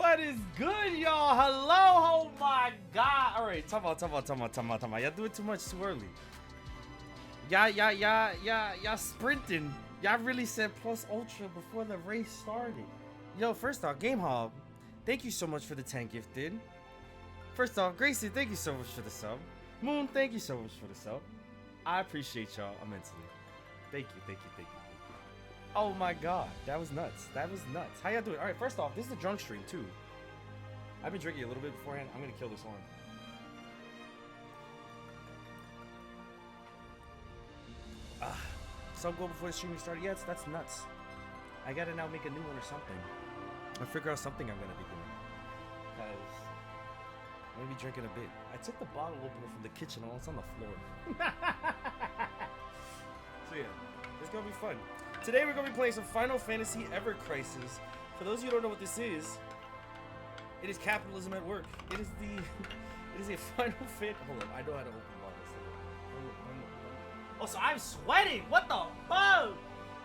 What is good, y'all? Hello, oh my god. Alright, time out. Y'all do it too much too early. Y'all sprinting. Y'all really said plus ultra before the race started. Yo, first off, Game Hog, thank you so much for the 10 gifted. First off, Gracie, thank you so much for the sub. Moon, thank you so much for the sub. I appreciate y'all immensely. Thank you. Oh my god, that was nuts. How y'all doing? Alright, first off, this is a drunk stream too. I've been drinking a little bit beforehand. I'm gonna kill this horn. Some go before the streaming started. Yes, that's nuts. I gotta now make a new one or something. I'll figure out something I'm gonna be doing. Cause I'm gonna be drinking a bit. I took the bottle opener from the kitchen and it's on the floor. So yeah, it's gonna be fun. Today we're gonna be playing some Final Fantasy Ever Crisis. For those of you who don't know what this is, it is capitalism at work. It is a Final Fantasy. Hold on, I know how to open bottles. Oh, so I'm sweating. What the fuck?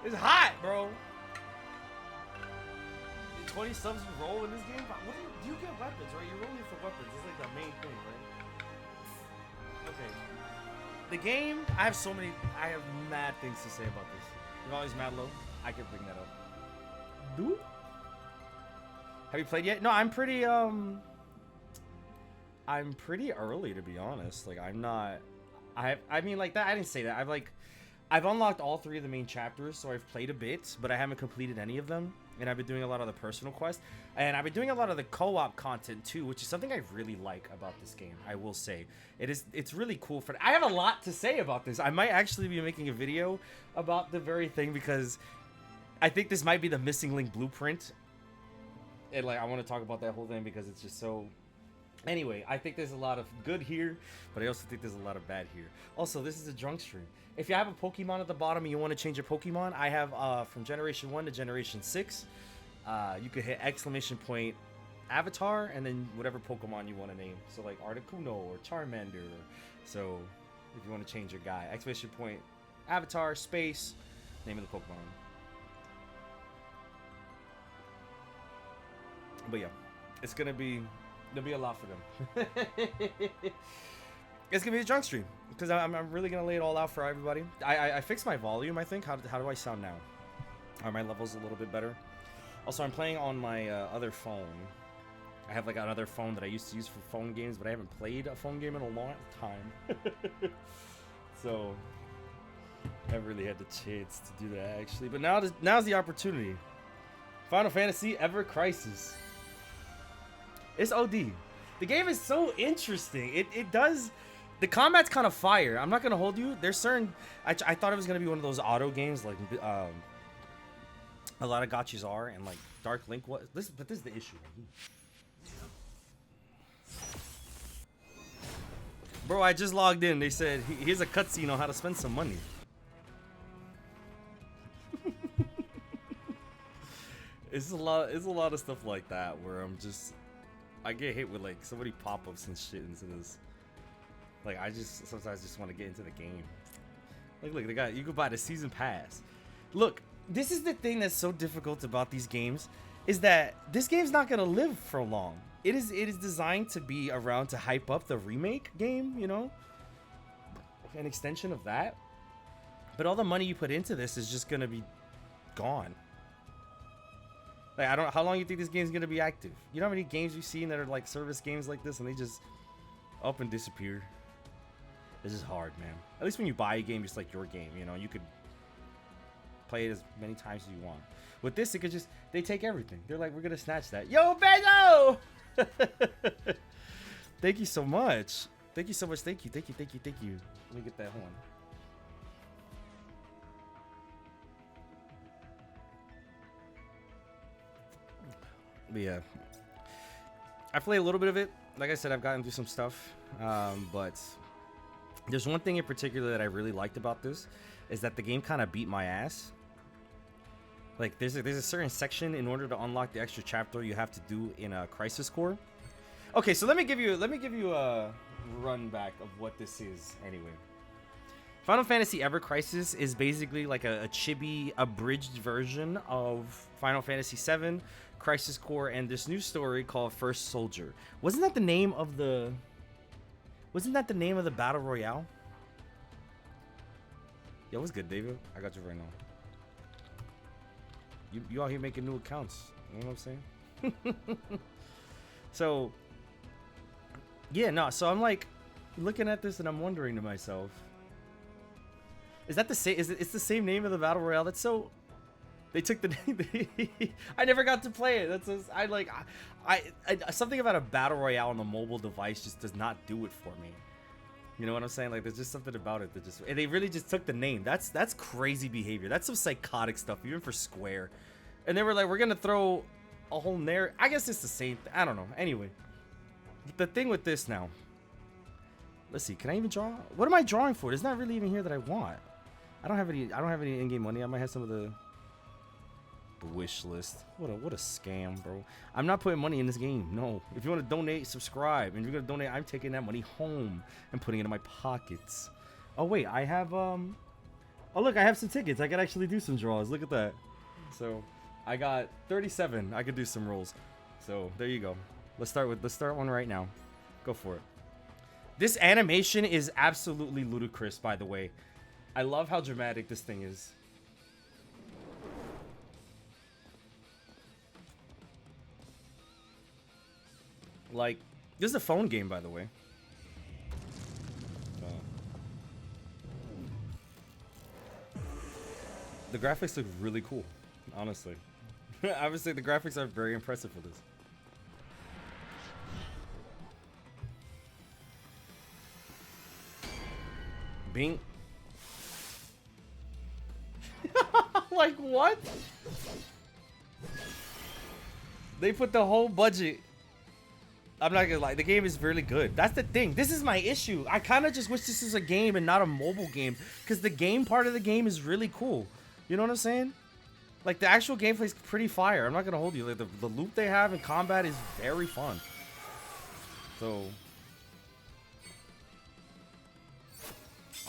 It's hot, bro. 20 subs you roll in this game? What do you get weapons, right? You're rolling for weapons. It's like the main thing, right? Okay. The game, I have mad things to say about this. You're always mad low. I can bring that up. Dude? Have you played yet? No, I'm pretty early, to be honest. Like, I'm not, I mean, like that, I didn't say that. I've unlocked all 3 of the main chapters, so I've played a bit, but I haven't completed any of them. And I've been doing a lot of the personal quests, and I've been doing a lot of the co-op content too, which is something I really like about this game. I will say it's really cool. I have a lot to say about this. I might actually be making a video about the very thing because I think this might be the missing link blueprint, and like I want to talk about that whole thing because it's just so. Anyway, I think there's a lot of good here, but I also think there's a lot of bad here. Also, this is a drunk stream. If you have a Pokemon at the bottom and you want to change your Pokemon, I have from Generation 1 to Generation 6. You could hit ! Avatar and then whatever Pokemon you want to name. So like Articuno or Charmander. So if you want to change your guy, ! Avatar, space, name of the Pokemon. But yeah, it's going to be... There'll be a lot for them. It's gonna be a drunk stream because I'm really gonna lay it all out for everybody. I fixed my volume. I think. How do I sound now? Are my levels a little bit better? Also, I'm playing on my other phone. I have like another phone that I used to use for phone games, but I haven't played a phone game in a long time. So I haven't really had the chance to do that actually. But now's the opportunity. Final Fantasy Ever Crisis. It's OD. The game is so interesting. It does... The combat's kind of fire. I'm not going to hold you. There's certain... I thought it was going to be one of those auto games like a lot of gachas are, and like Dark Link was. But this is the issue. Bro, I just logged in. They said, here's a cutscene on how to spend some money. It's a lot of stuff like that where I get hit with like so many pop-ups and shit into this. Like I sometimes just want to get into the game. Like look, you could buy the season pass. Look, this is the thing that's so difficult about these games, is that this game's not gonna live for long. It is designed to be around to hype up the remake game, you know? An extension of that. But all the money you put into this is just gonna be gone. Like, how long you think this game's gonna be active? You know how many games you've seen that are like service games like this and they just up and disappear? This is hard, man. At least when you buy a game, it's like your game, you know? You could play it as many times as you want. With this, it could just, they take everything. They're like, we're gonna snatch that. Yo, Bezo! Thank you so much. Thank you so much. Thank you. Let me get that horn. But yeah, I played a little bit of it. Like I said, I've gotten through some stuff, but there's one thing in particular that I really liked about this, is that the game kind of beat my ass. Like there's a certain section in order to unlock the extra chapter you have to do in a Crisis Core. Okay, so let me give you a run back of what this is anyway. Final Fantasy Ever Crisis is basically like a chibi abridged version of Final Fantasy VII, Crisis Core, and this new story called First Soldier. Wasn't that the name of the battle royale? Yo, what's good, David? I got you right now. You out here making new accounts. You know what I'm saying? So, yeah, no. So I'm like looking at this and I'm wondering to myself, is that the same? It's the same name of the battle royale? That's so. They took the name. I never got to play it. That's just, I something about a battle royale on the mobile device just does not do it for me. You know what I'm saying? Like, there's just something about it that just, and they really just took the name. That's crazy behavior. That's some psychotic stuff, even for Square. And they were like, we're gonna throw a whole I guess it's the same. I don't know. Anyway, the thing with this now. Let's see. Can I even draw? What am I drawing for? There's not really even here that I want. I don't have any in-game money. I might have some of the wish list. What a scam, bro. I'm not putting money in this game. No. If you want to donate, subscribe. And if you're gonna donate, I'm taking that money home and putting it in my pockets. Oh wait, I have oh look, I have some tickets. I could actually do some draws. Look at that. So I got 37. I could do some rolls. So there you go. Let's start one right now. Go for it. This animation is absolutely ludicrous, by the way. I love how dramatic this thing is. Like, this is a phone game, by the way. The graphics look really cool, honestly. I would say the graphics are very impressive for this. Bing. Like, what? They put the whole budget. I'm not gonna lie, the game is really good. That's the thing. This is my issue. I kind of just wish this was a game and not a mobile game, because the game part of the game is really cool. You know what I'm saying? Like, the actual gameplay is pretty fire. I'm not gonna hold you. Like, the loop they have in combat is very fun. So,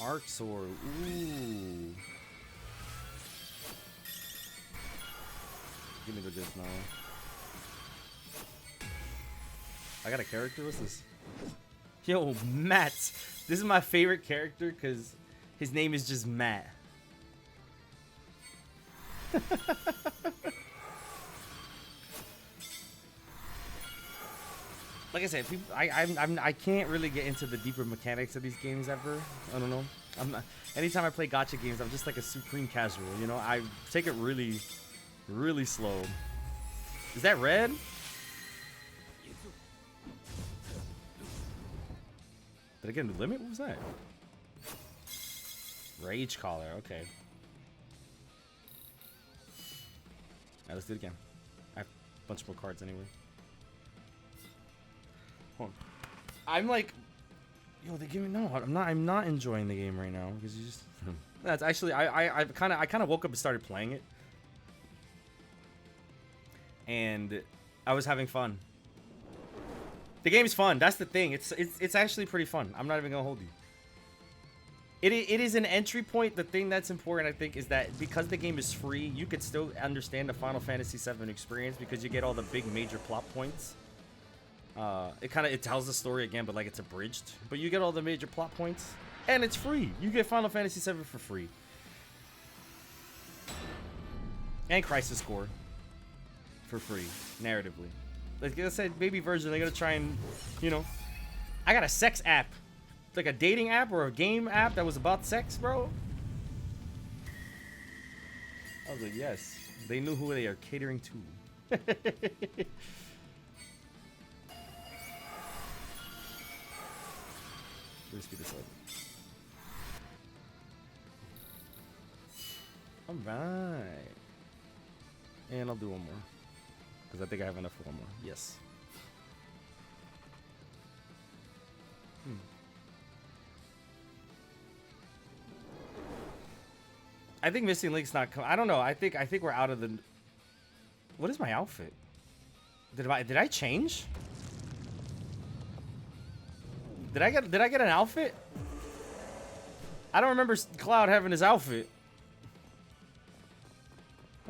Arc Sword. Ooh. Give me the goods now. I got a character. What's this? Yo, Matt. This is my favorite character because his name is just Matt. Like I said, people, I can't really get into the deeper mechanics of these games ever. I don't know. I'm not. Anytime I play gacha games, I'm just like a supreme casual. You know, I take it really, really slow. Is that red? Did I get a new limit? What was that? Rage Collar, okay. Alright, let's do it again. I have a bunch more cards anyway. Hold on. I'm like, yo, they give me no. I'm not enjoying the game right now because you just. That's actually I kind of woke up and started playing it, and I was having fun. The game is fun. That's the thing. It's actually pretty fun. I'm not even gonna hold you. It is an entry point. The thing that's important, I think, is that because the game is free, you could still understand the Final Fantasy VII experience because you get all the big major plot points. It tells the story again, but like it's abridged. But you get all the major plot points, and it's free. You get Final Fantasy VII for free, and Crisis Core for free, narratively. Like I said, baby version, they're gonna try and, you know, I got a sex app, like a dating app or a game app that was about sex, bro. I was like, yes, they knew who they are catering to. Let's speed this up. All right, and I'll do one more. Because I think I have enough for one more. Yes. I think Missing Link's not coming. I don't know. I think we're out of the. What is my outfit? Did I change? Did I get an outfit? I don't remember Cloud having his outfit.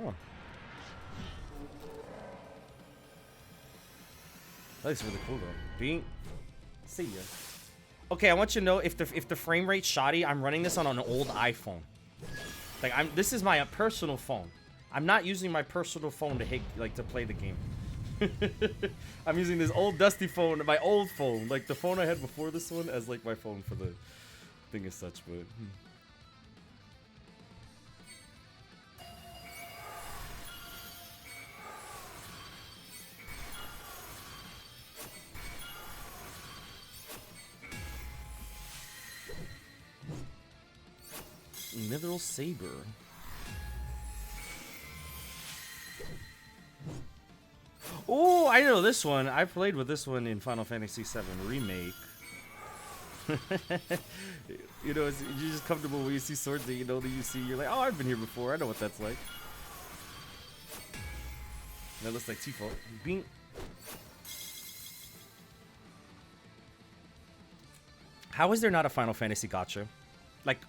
Oh. That looks really cool though. Being, see ya. Okay, I want you to know if the frame rate's shoddy, I'm running this on an old iPhone. Like this is my personal phone. I'm not using my personal phone to to play the game. I'm using this old dusty phone, my old phone, like the phone I had before this one, as like my phone for the thing as such. But Mithril Saber. Oh, I know this one. I played with this one in Final Fantasy VII Remake. You know, you're just comfortable when you see swords that you know that you see. You're like, oh, I've been here before. I know what that's like. That looks like Tifo. Bing. How is there not a Final Fantasy gacha? Like,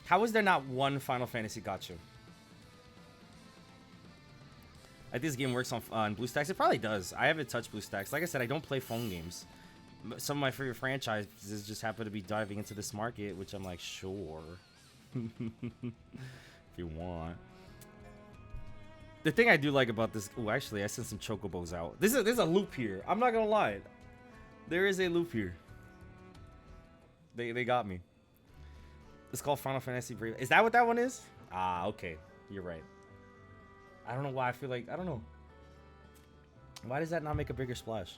how is there not one Final Fantasy gacha? I think this game works on BlueStacks. It probably does. I haven't touched BlueStacks. Like I said, I don't play phone games. Some of my favorite franchises just happen to be diving into this market, which I'm like, sure. If you want. The thing I do like about this... Oh, actually, I sent some chocobos out. There's a loop here. I'm not going to lie. There is a loop here. They got me. It's called Final Fantasy Brave. Is that what that one is? Ah, okay. You're right. I don't know why I feel like... I don't know. Why does that not make a bigger splash?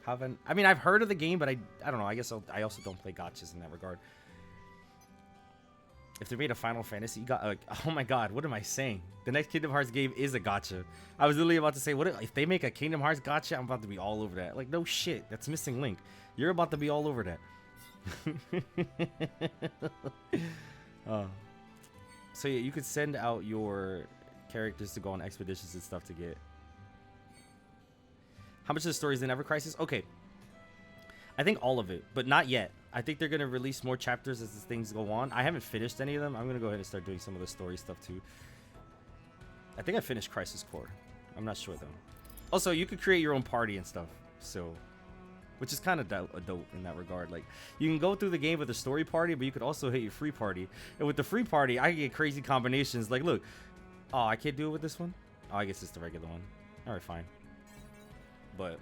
I mean, I've heard of the game, but I don't know. I guess I also don't play gachas in that regard. If they made a Final Fantasy, oh my god, what am I saying? The next Kingdom Hearts game is a gacha. I was literally about to say, what if they make a Kingdom Hearts gacha? I'm about to be all over that. Like, no shit, that's missing Link. You're about to be all over that. So yeah, you could send out your characters to go on expeditions and stuff to get. How much of the story is in Ever Crisis? Okay, I think all of it, but not yet. I think they're gonna release more chapters as things go on. I haven't finished any of them. I'm gonna go ahead and start doing some of the story stuff too. I think I finished Crisis Core. I'm not sure though. Also, you could create your own party and stuff, so, which is kind of dope in that regard. Like, you can go through the game with a story party, but you could also hit your free party. And with the free party, I can get crazy combinations. Like, look, oh, I can't do it with this one. Oh, I guess it's the regular one. All right, fine. But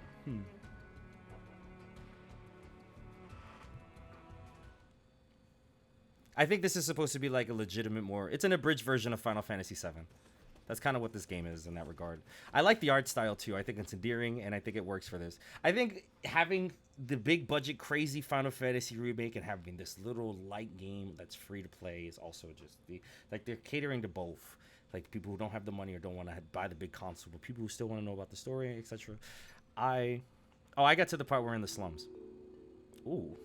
I think this is supposed to be like a legitimate it's an abridged version of Final Fantasy VII. That's kind of what this game is in that regard. I like the art style too. I think it's endearing, and I think it works for this. I think having the big budget, crazy Final Fantasy remake and having this little light game that's free to play is also just they're catering to both. Like people who don't have the money or don't want to buy the big console, but people who still want to know about the story, etc. I got to the part where we're in the slums. Ooh.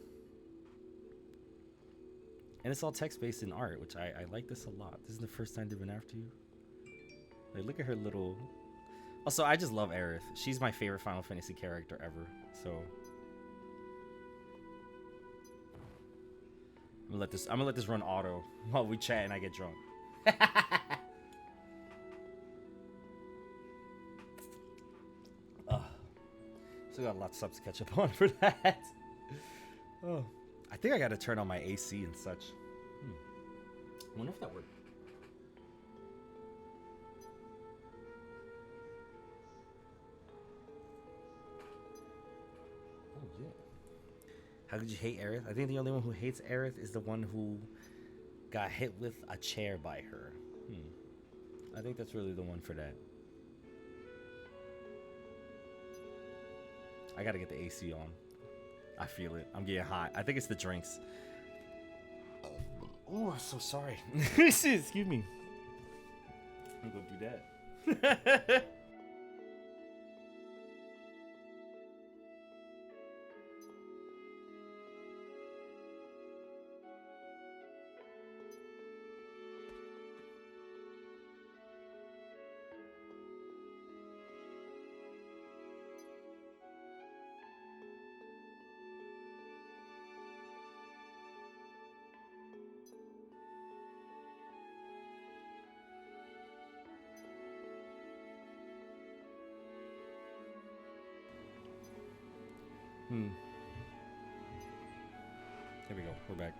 And it's all text-based in art, which I like this a lot. This is the first time they've been after you. Like, look at her little... Also, I just love Aerith. She's my favorite Final Fantasy character ever, so... I'm gonna let this run auto while we chat and I get drunk. Still got lots of stuff to catch up on for that. Oh, I think I gotta turn on my AC and such. I wonder if that worked. Oh yeah. How could you hate Aerith? I think the only one who hates Aerith is the one who got hit with a chair by her. I think that's really the one for that. I gotta get the AC on. I feel it. I'm getting hot. I think it's the drinks. Oh, I'm so sorry. Excuse me. I'm gonna do that. Hmm. Here we go. We're back.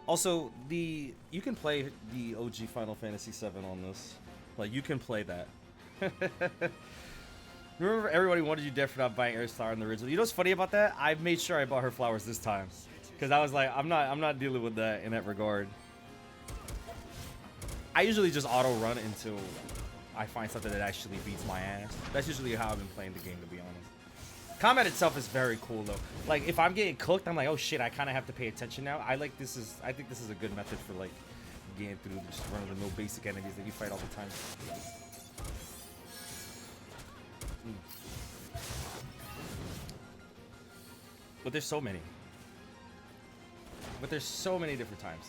Also, you can play the OG Final Fantasy VII on this. Like, you can play that. Remember, everybody wanted you dead for not buying Aerstar in the original. You know what's funny about that? I made sure I bought her flowers this time, because I was like, I'm not dealing with that in that regard. I usually just auto run until I find something that actually beats my ass. That's usually how I've been playing the game, to be honest. Combat itself is very cool though. Like, if I'm getting cooked, I'm like, oh shit, I kind of have to pay attention now. I think this is a good method for like getting through just run-of-the-mill basic enemies that you fight all the time. But there's so many. But there's so many different times.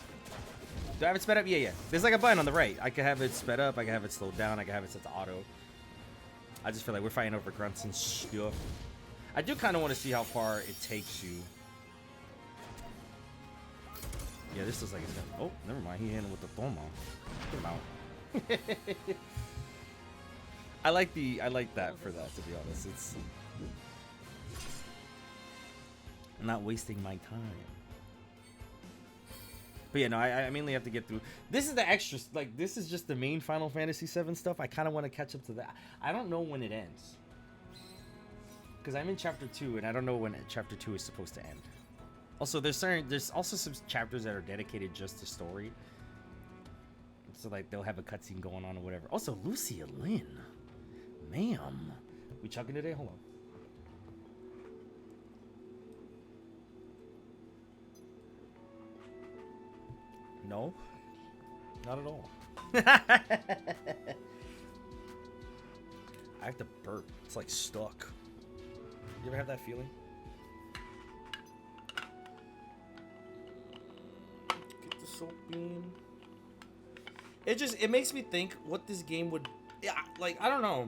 Do I have it sped up? Yeah. There's like a button on the right. I can have it sped up. I can have it slowed down. I can have it set to auto. I just feel like we're fighting over grunts and stuff. I do kind of want to see how far it takes you. Yeah, this looks like it's gonna... Oh, never mind. He hit him with the Thoma. Get him out. I like that for that, to be honest. It's... I'm not wasting my time. But yeah, no, I mainly have to get through. This is the extra, like, this is just the main Final Fantasy VII stuff. I kind of want to catch up to that. I don't know when it ends. Because I'm in Chapter 2, and I don't know when Chapter 2 is supposed to end. Also, there's also some chapters that are dedicated just to story. So, like, they'll have a cutscene going on or whatever. Also, Lucia Lynn. Ma'am. We chugging today? Hold on. No, not at all. I have to burp. It's like stuck. You ever have that feeling? Get the soap bean. It makes me think what this game would... Yeah, like, I don't know.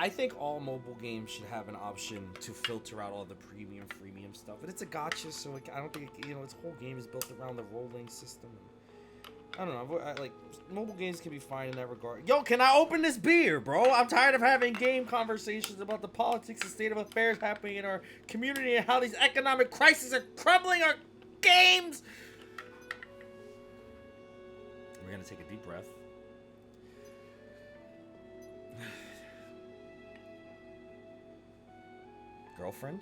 I think all mobile games should have an option to filter out all the premium, freemium stuff. But it's a gacha, so like, I don't think, you know, its whole game is built around the rolling system. I don't know. Like, mobile games can be fine in that regard. Yo, can I open this beer, bro? I'm tired of having game conversations about the politics and state of affairs happening in our community and how these economic crises are crumbling our games. We're going to take a deep breath. Girlfriend?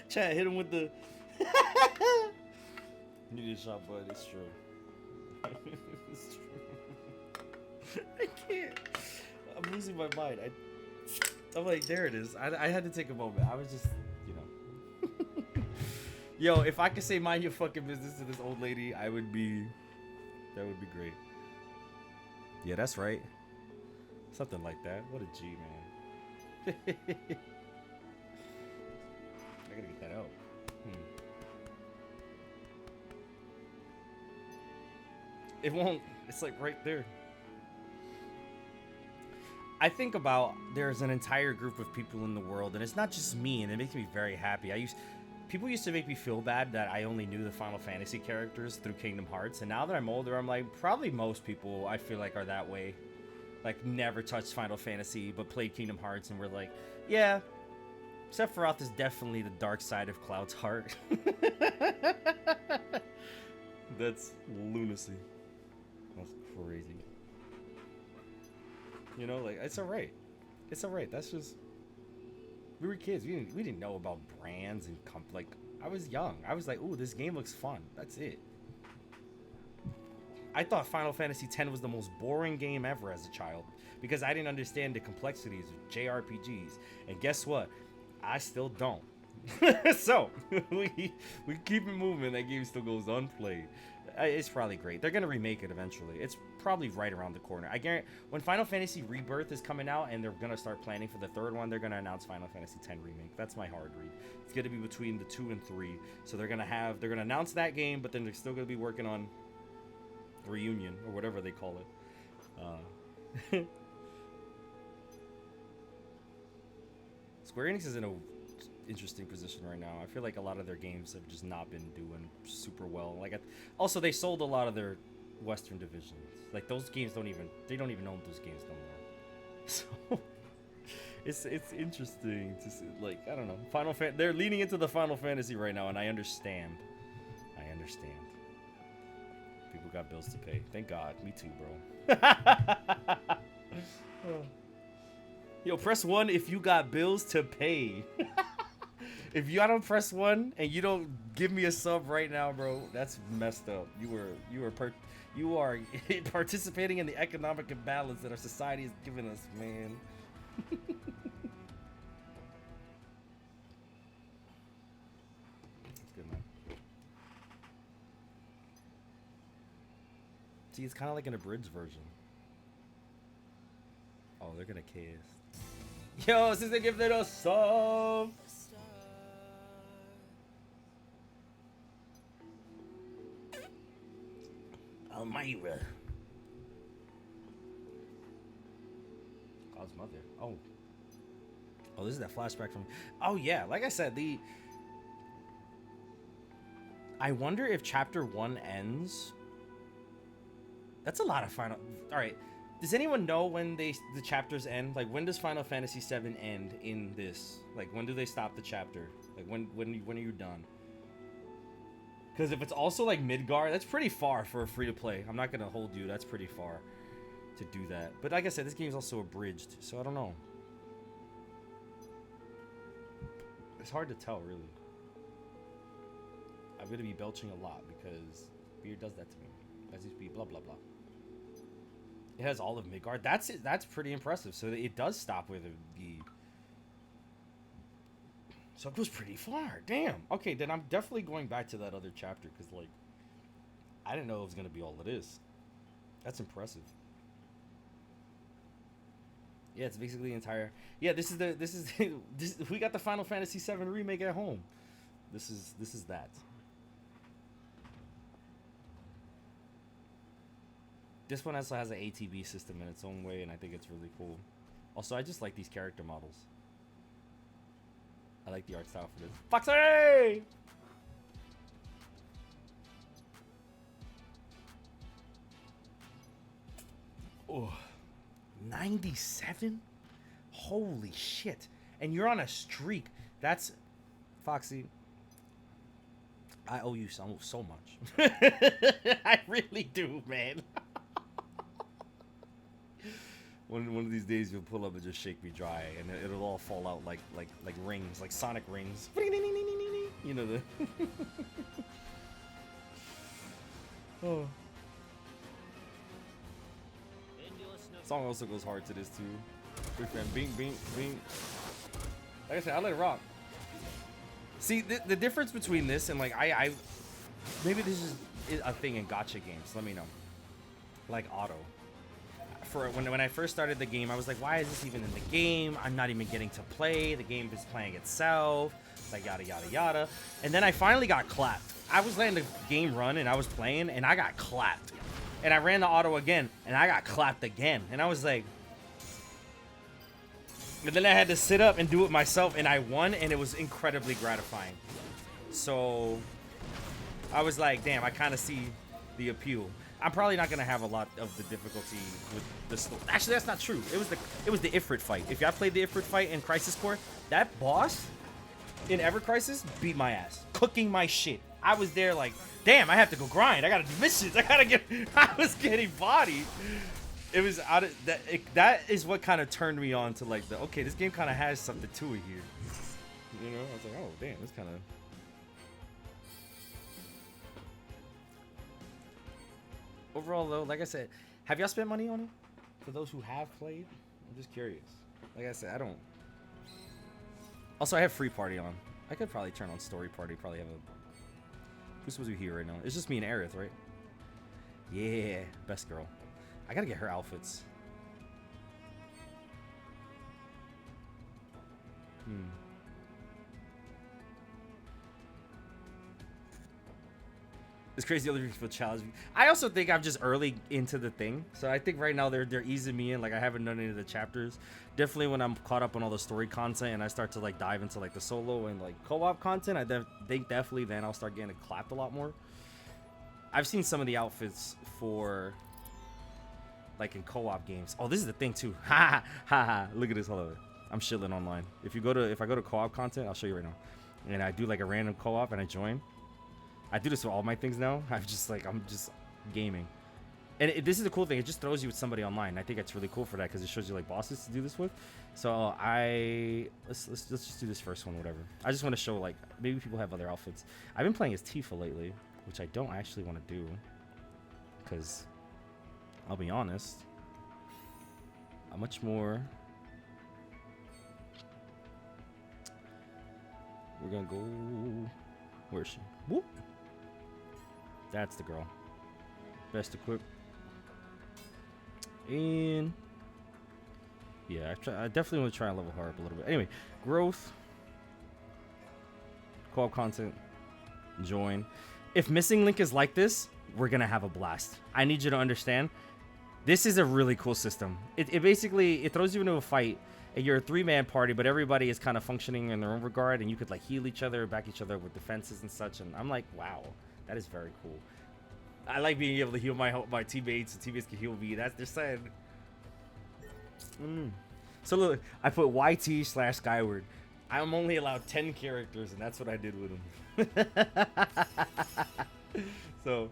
Chat, hit him with the... Need a shot, bud. It's true. It's true. I can't. I'm losing my mind. I'm like, there it is. I had to take a moment. I was just, you know. Yo, if I could say mind your fucking business to this old lady, that would be great. Yeah, that's right. Something like that. What a G, man. I gotta get that out. It won't. It's like right there. I think about there's an entire group of people in the world, and it's not just me, and it makes me very happy. People used to make me feel bad that I only knew the Final Fantasy characters through Kingdom Hearts, and now that I'm older, I'm like, probably most people I feel like are that way. Like, never touched Final Fantasy, but played Kingdom Hearts, and we're like, yeah, Sephiroth is definitely the dark side of Cloud's heart. That's lunacy. That's crazy. You know, like, it's alright. It's alright. That's just... We were kids. We didn't know about brands and like, I was young. I was like, ooh, this game looks fun. That's it. I thought Final Fantasy X was the most boring game ever as a child because I didn't understand the complexities of JRPGs. And guess what? I still don't. So, we keep it moving. That game still goes unplayed. It's probably great. They're going to remake it eventually. It's probably right around the corner. I guarantee when Final Fantasy Rebirth is coming out and they're going to start planning for the third one, they're going to announce Final Fantasy X Remake. That's my hard read. It's going to be between the 2 and 3. So they're going to announce that game, but then they're still going to be working on Reunion or whatever they call it. Square Enix is in a interesting position right now. I feel like a lot of their games have just not been doing super well. Like, also they sold a lot of their Western divisions. Like those games don't even own those games no more. So it's interesting to see. Like, I don't know, they're leaning into the Final Fantasy right now, and I understand. People got bills to pay. Thank God. Me too, bro. Yo, press 1 if you got bills to pay. If you don't press 1 and you don't give me a sub right now, bro, that's messed up. You are participating in the economic imbalance that our society is giving us, man. That's good, man. See, it's kind of like an abridged version. Oh, they're gonna cast. Yo, since they give it a sub. Elmira. God's mother. Oh, this is that flashback from. Oh yeah, like I said, I wonder if chapter 1 ends. That's a lot of final. All right. Does anyone know when the chapters end? Like, when does Final Fantasy VII end in this? Like, when do they stop the chapter? Like, when are you done? Because if it's also like Midgar, that's pretty far for a free to play. I'm not gonna hold you. That's pretty far to do that. But like I said, this game is also abridged, so I don't know. It's hard to tell, really. I'm gonna be belching a lot because beer does that to me. As used to be blah blah blah. It has all of Midgard. That's it. That's pretty impressive. So it does stop with the. So it goes pretty far. Damn. Okay, then I'm definitely going back to that other chapter because, like, I didn't know it was gonna be all it is. That's impressive. Yeah, it's basically the entire. Yeah, this is we got the Final Fantasy VII remake at home. This is that. This one also has an ATB system in its own way, and I think it's really cool. Also, I just like these character models. I like the art style for this. Foxy! Oh, 97? Holy shit. And you're on a streak. That's... Foxy, I owe you so much. I really do, man. One of these days you'll pull up and just shake me dry, and it'll all fall out like rings, like sonic rings. You know the. Oh. Song also goes hard to this too. Big fan. Bing, bing, bing. Like I said, I let it rock. See, the difference between this and like I maybe this is a thing in gacha games. Let me know. Like auto. For when I first started the game, I was like, why is this even in the game? I'm not even getting to play. The game is playing itself. Like yada yada yada. And then I finally got clapped. I was letting the game run and I was playing and I got clapped. And I ran the auto again and I got clapped again. And I was like, and then I had to sit up and do it myself and I won and it was incredibly gratifying. So I was like, damn, I kind of see the appeal. I'm probably not gonna have a lot of the difficulty with this. Actually, that's not true. It was the Ifrit fight. If y'all played the Ifrit fight in Crisis Core, that boss in Ever Crisis beat my ass, cooking my shit. I was there like, damn, I have to go grind. I gotta do missions. I was getting bodied. It was out of that. That is what kind of turned me on to like okay, this game kind of has something to it here. You know, I was like, oh damn, this kind of. Overall, though, like I said, have y'all spent money on it? For those who have played, I'm just curious. Like I said, I don't. Also, I have free party on. I could probably turn on story party. Probably have a. Who's supposed to be here right now? It's just me and Aerith, right? Yeah, best girl. I gotta get her outfits. It's crazy other people challenge me. I also think I'm just early into the thing, so I think right now they're easing me in. Like I haven't done any of the chapters. Definitely when I'm caught up on all the story content and I start to like dive into like the solo and like co-op content, I think definitely then I'll start getting it clapped a lot more. I've seen some of the outfits for like in co-op games. Oh, this is the thing too. Ha ha ha! Look at this. Hold on. I'm shilling online. If I go to co-op content, I'll show you right now. And I do like a random co-op and I join. I do this with all my things now. I'm just gaming. And this is the cool thing. It just throws you with somebody online. I think it's really cool for that because it shows you like bosses to do this with. So let's just do this first one, whatever. I just want to show like maybe people have other outfits. I've been playing as Tifa lately, which I don't actually want to do because I'll be honest, how much more? We're gonna go. Where is she? Whoop. That's the girl. Best equipped. And yeah, I definitely want to try and level her up a little bit. Anyway, growth, co-op content, join. If Missing Link is like this, we're gonna have a blast. I need you to understand. This is a really cool system. It basically throws you into a fight. And you're a 3-man party, but everybody is kind of functioning in their own regard, and you could like heal each other, back each other with defenses and such. And I'm like, wow, that is very cool. I like being able to heal my teammates, and teammates can heal me. That's their side. So look, I put YT/Skyward. I'm only allowed 10 characters, and that's what I did with them. So,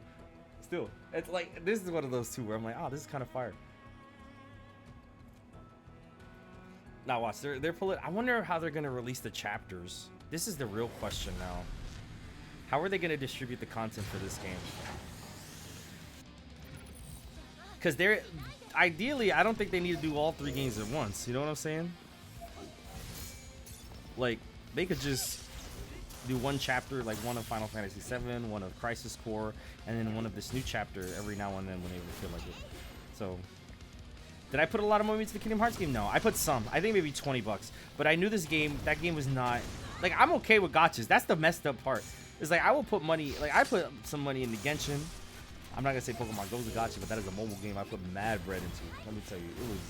still, it's like this is one of those two where I'm like, oh, this is kind of fire. Now watch, they're pulling. I wonder how they're gonna release the chapters. This is the real question now. How are they gonna distribute the content for this game? Because they're ideally, I don't think they need to do all 3 games at once. You know what I'm saying? Like they could just do one chapter, like one of Final Fantasy VII, one of Crisis Core, and then one of this new chapter every now and then when they feel like it. So. Did I put a lot of money into the Kingdom Hearts game? No, I put some. I think maybe $20. But I knew this game, that game was not... Like, I'm okay with gotchas. That's the messed up part. It's like, I will put money... Like, I put some money into Genshin. I'm not going to say Pokemon Go's a gotcha, but that is a mobile game I put mad bread into. Let me tell you, it was...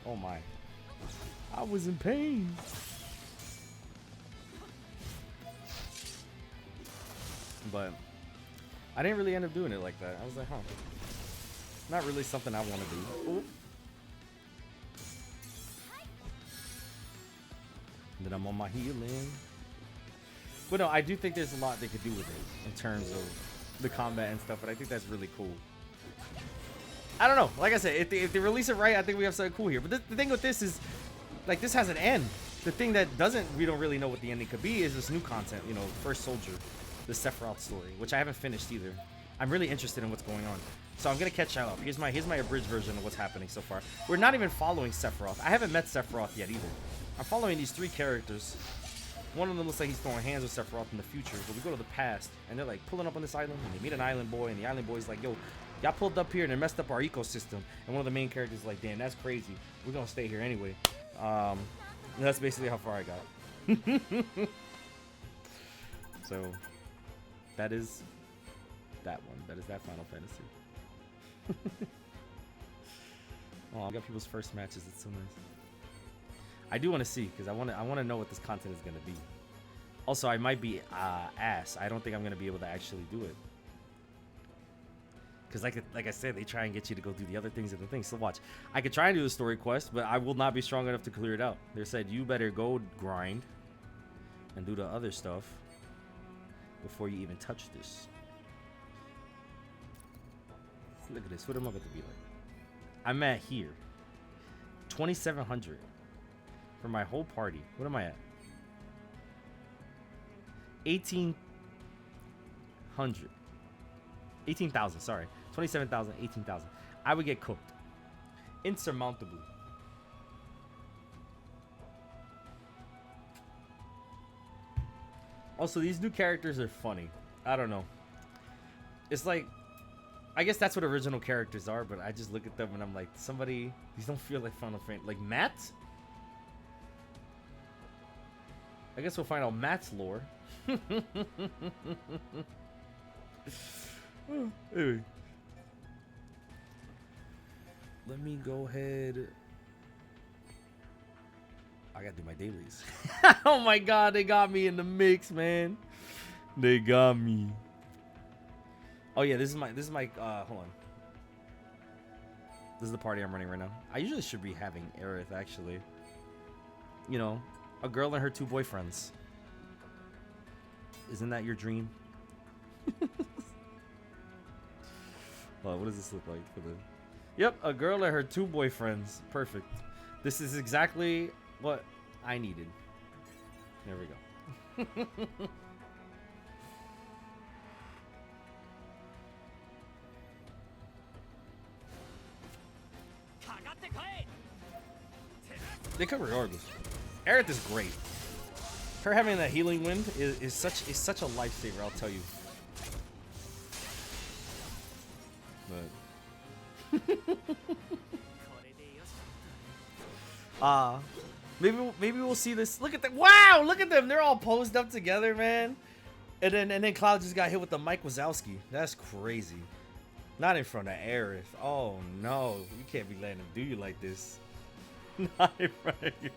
Oh, my. I was in pain. But I didn't really end up doing it like that. I was like, huh. Not really something I want to do. Ooh. Then I'm on my healing. But no, I do think there's a lot they could do with it in terms of the combat and stuff, but I think that's really cool. I don't know. Like I said, if they release it right, I think we have something cool here. But the thing with this is, like, this has an end. The thing that we don't really know what the ending could be is this new content, you know, First Soldier, the Sephiroth story, which I haven't finished either. I'm really interested in what's going on. So I'm gonna catch that up. Here's my abridged version of what's happening so far. We're not even following Sephiroth. I haven't met Sephiroth yet either. I'm following these 3 characters. One of them looks like he's throwing hands with Sephiroth in the future, but we go to the past, and they're like pulling up on this island, and they meet an island boy, and the island boy's like, yo, y'all pulled up here and they messed up our ecosystem. And one of the main characters is like, damn, that's crazy. We're gonna stay here anyway. And that's basically how far I got. So that is that one. That is that Final Fantasy. Oh, I got people's first matches. It's so nice. I do want to see because I want to know what this content is gonna be. Also, I might be ass. I don't think I'm gonna be able to actually do it. Because like I said, they try and get you to go do the other things and the things. So watch. I could try and do the story quest, but I will not be strong enough to clear it out. They said you better go grind and do the other stuff before you even touch this. Look at this. What am I about to be like? I'm at here. 2,700 for my whole party. What am I at? 1,800. 18,000, sorry. 27,000, 18,000. I would get cooked. Insurmountably. Also, these new characters are funny. I don't know. It's like, I guess that's what original characters are, but I just look at them and I'm like, these don't feel like Final Fantasy. Like Matt? I guess we'll find out Matt's lore. Anyway. Let me go ahead. I gotta do my dailies. Oh my god, they got me in the mix, man. They got me. Oh yeah, this is my hold on. This is the party I'm running right now. I usually should be having Aerith, actually. You know, a girl and her 2 boyfriends. Isn't that your dream? What does this look like for the... Yep, a girl and her 2 boyfriends. Perfect. This is exactly what I needed. There we go. They come regardless. Aerith is great. Her having that healing wind is such a lifesaver, I'll tell you. But maybe we'll see this. Look at them! Wow, look at them! They're all posed up together, man. And then Cloud just got hit with the Mike Wazowski. That's crazy. Not in front of Aerith. Oh no, you can't be letting him do you like this. Not in front of your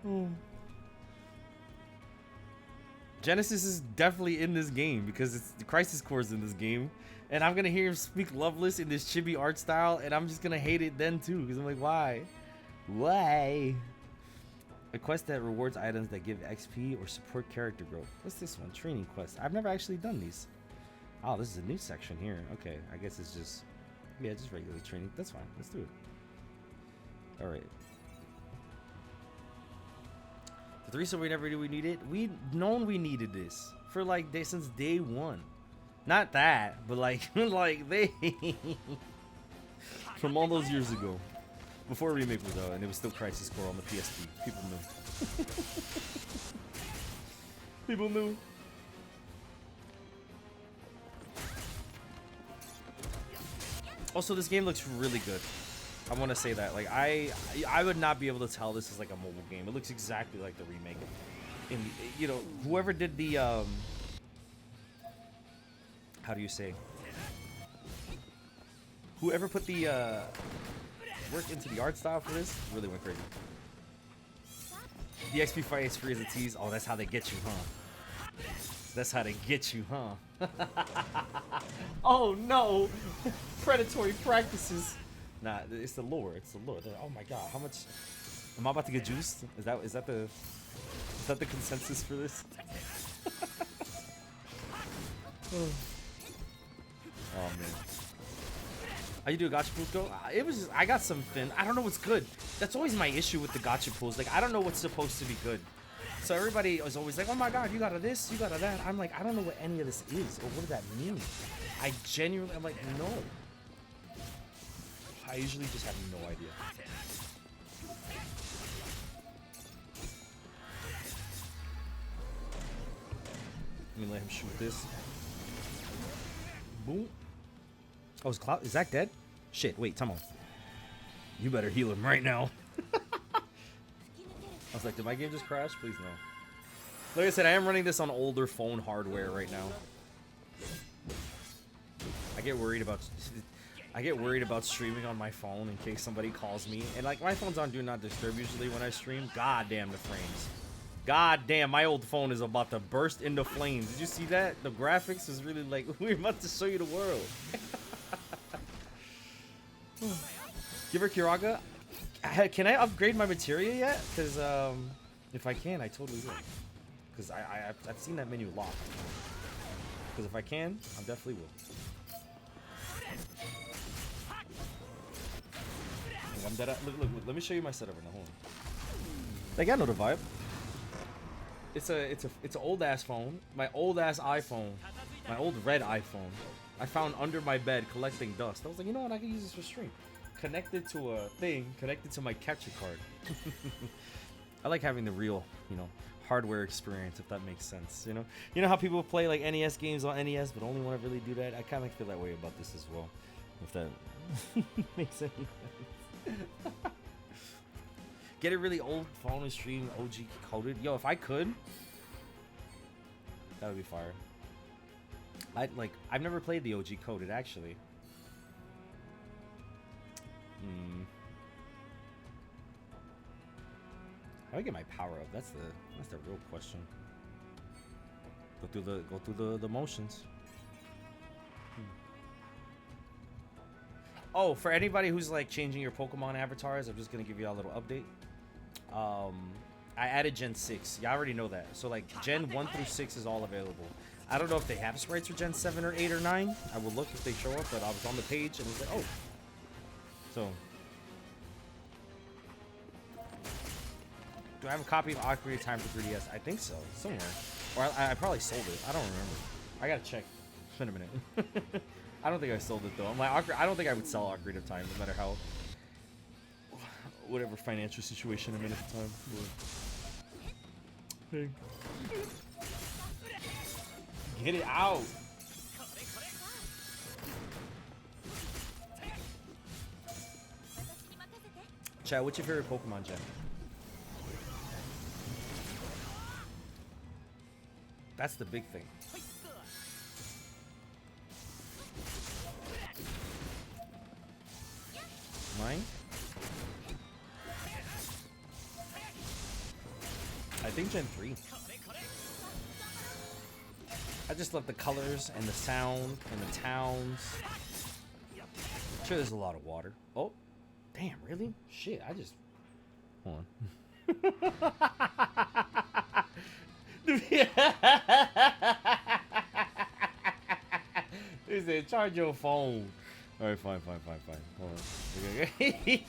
girl. Genesis is definitely in this game because it's the Crisis Core is in this game, and I'm gonna hear him speak Loveless in this chibi art style, and I'm just gonna hate it then too because I'm like, why? A quest that rewards items that give XP or support character growth. What's this one? Training quest. I've never actually done these. Oh, this is a new section here. Okay, I guess it's just regular training. That's fine. Let's do it. All right. The 3 we never knew we needed. We known we needed this for like since day 1. Not that, but like they from all those years ago, before Remake was out, and it was still Crisis Core on the PSP. People knew. People knew. Also, this game looks really good. I want to say that. Like, I would not be able to tell this is like a mobile game. It looks exactly like the remake. And you know, whoever did the how do you say? Whoever put the work into the art style for this really went crazy. The XP fight is free as a tease. Oh, that's how they get you, huh? That's how they get you, huh? Oh no! Predatory practices. Nah, it's the lore. It's the lore. Oh my god, how much? Am I about to get juiced? Is that the consensus for this? Oh man. How you do gacha pools go? It was just, I got something. I don't know what's good. That's always my issue with the gacha pools. Like, I don't know what's supposed to be good. So everybody is always like, oh my god, you got a this, you got a that. I'm like, I don't know what any of this is or what does that mean. I'm like, no. I usually just have no idea. Let me let him shoot this. Boom. Oh, is Zach dead? Shit, wait, come on. You better heal him right now. I was like, did my game just crash? Please no. Like I said, I am running this on older phone hardware right now. I get worried about streaming on my phone in case somebody calls me. And like, my phone's on Do Not Disturb usually when I stream. God damn the frames. God damn, my old phone is about to burst into flames. Did you see that? The graphics is really like, we're about to show you the world. Give her Kiraga. Can I upgrade my materia yet? Because if I can, I totally will. Because I've seen that menu locked. Because if I can, I definitely will. I'm dead. Look, let me show you my setup right now. Hold on. Like, I know the vibe. It's an old ass phone. My old ass iPhone. My old red iPhone. I found under my bed collecting dust. I was like, you know what? I can use this for stream. Connected to a thing. Connected to my capture card. I like having the real, you know, hardware experience, if that makes sense. You know how people play like NES games on NES, but only want to really do that. I kind of feel that way about this as well. If that makes any sense. Get a really old phone and stream OG coded. Yo, if I could, That would be fire. I've never played the OG coded actually. How do I get my power up? That's the real question. Go through the motions. Oh, for anybody who's like changing your Pokemon avatars, I'm just gonna give you a little update. I added Gen 6. You already know that. So like Gen 1 through 6 is all available. I don't know if they have sprites for Gen 7 or 8 or 9. I will look if they show up, but I was on the page and it was like, oh. So. Do I have a copy of Ocarina of Time for 3DS? I think so. Somewhere. Or I probably sold it. I don't remember. I gotta check. It's been a minute. I don't think I sold it though. I don't think I would sell Ocarina of Time, no matter how, whatever financial situation I'm in at the time. Hey. Get it out. Chad, what's your favorite Pokemon gen? That's the big thing. Mine? I think Gen 3. I just love the colors and the sound and the towns. I'm sure there's a lot of water. Oh, damn, really? Shit, I just... Hold on. He said, charge your phone. Alright, fine. Hold on. Okay.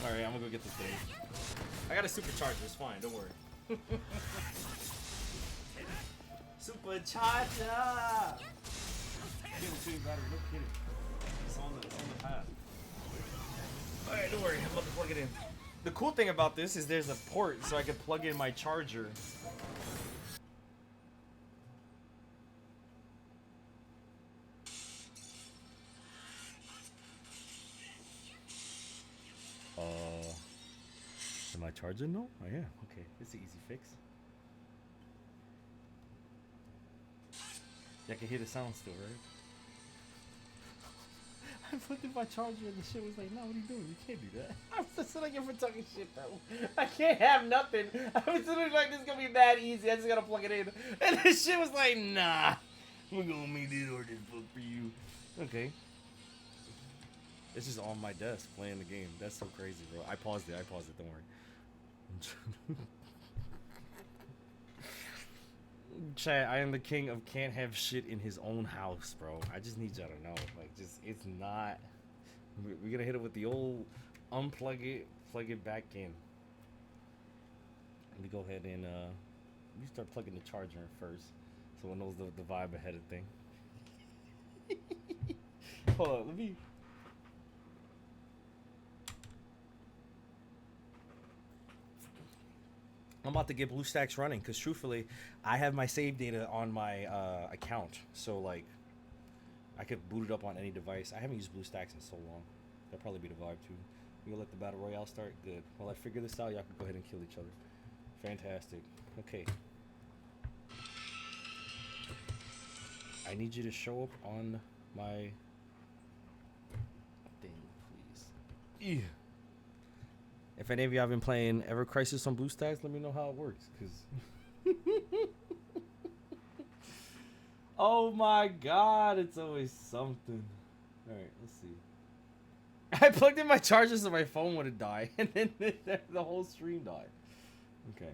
Alright, I'm gonna go get this thing. I got a supercharger, it's fine, don't worry. Supercharger! Kidding, battery, no kidding. It's on the path. Alright, don't worry, I'm about to plug it in. The cool thing about this is there's a port so I can plug in my charger. Am I charging? No? Oh yeah, okay. It's an easy fix. I can hear the sound still, right? I put in my charger and the shit was like, no, what are you doing? You can't do that. I'm just sitting here for talking shit, bro. I can't have nothing. I was sitting like, this is gonna be mad easy. I just gotta plug it in. And this shit was like, nah. We're gonna make this or this book for you. Okay. It's just on my desk playing the game. That's so crazy, bro. I paused it, don't worry. Chat, I am the king of can't have shit in his own house, bro. I just need y'all to know. Like, just, it's not... We're gonna hit it with the old unplug it, plug it back in. Let me go ahead and, you start plugging the charger in first. So it knows the vibe ahead of thing. Hold on, let me... I'm about to get BlueStacks running because truthfully, I have my save data on my account. So like, I could boot it up on any device. I haven't used BlueStacks in so long. That'll probably be the vibe too. We'll let the battle royale start. Good. While I figure this out, y'all can go ahead and kill each other. Fantastic. Okay. I need you to show up on my thing, please. Yeah. If any of y'all have been playing Ever Crisis on BlueStacks, let me know how it works, cause oh my god, it's always something. Alright, let's see. I plugged in my charger so my phone wouldn't die, and then the whole stream died. Okay.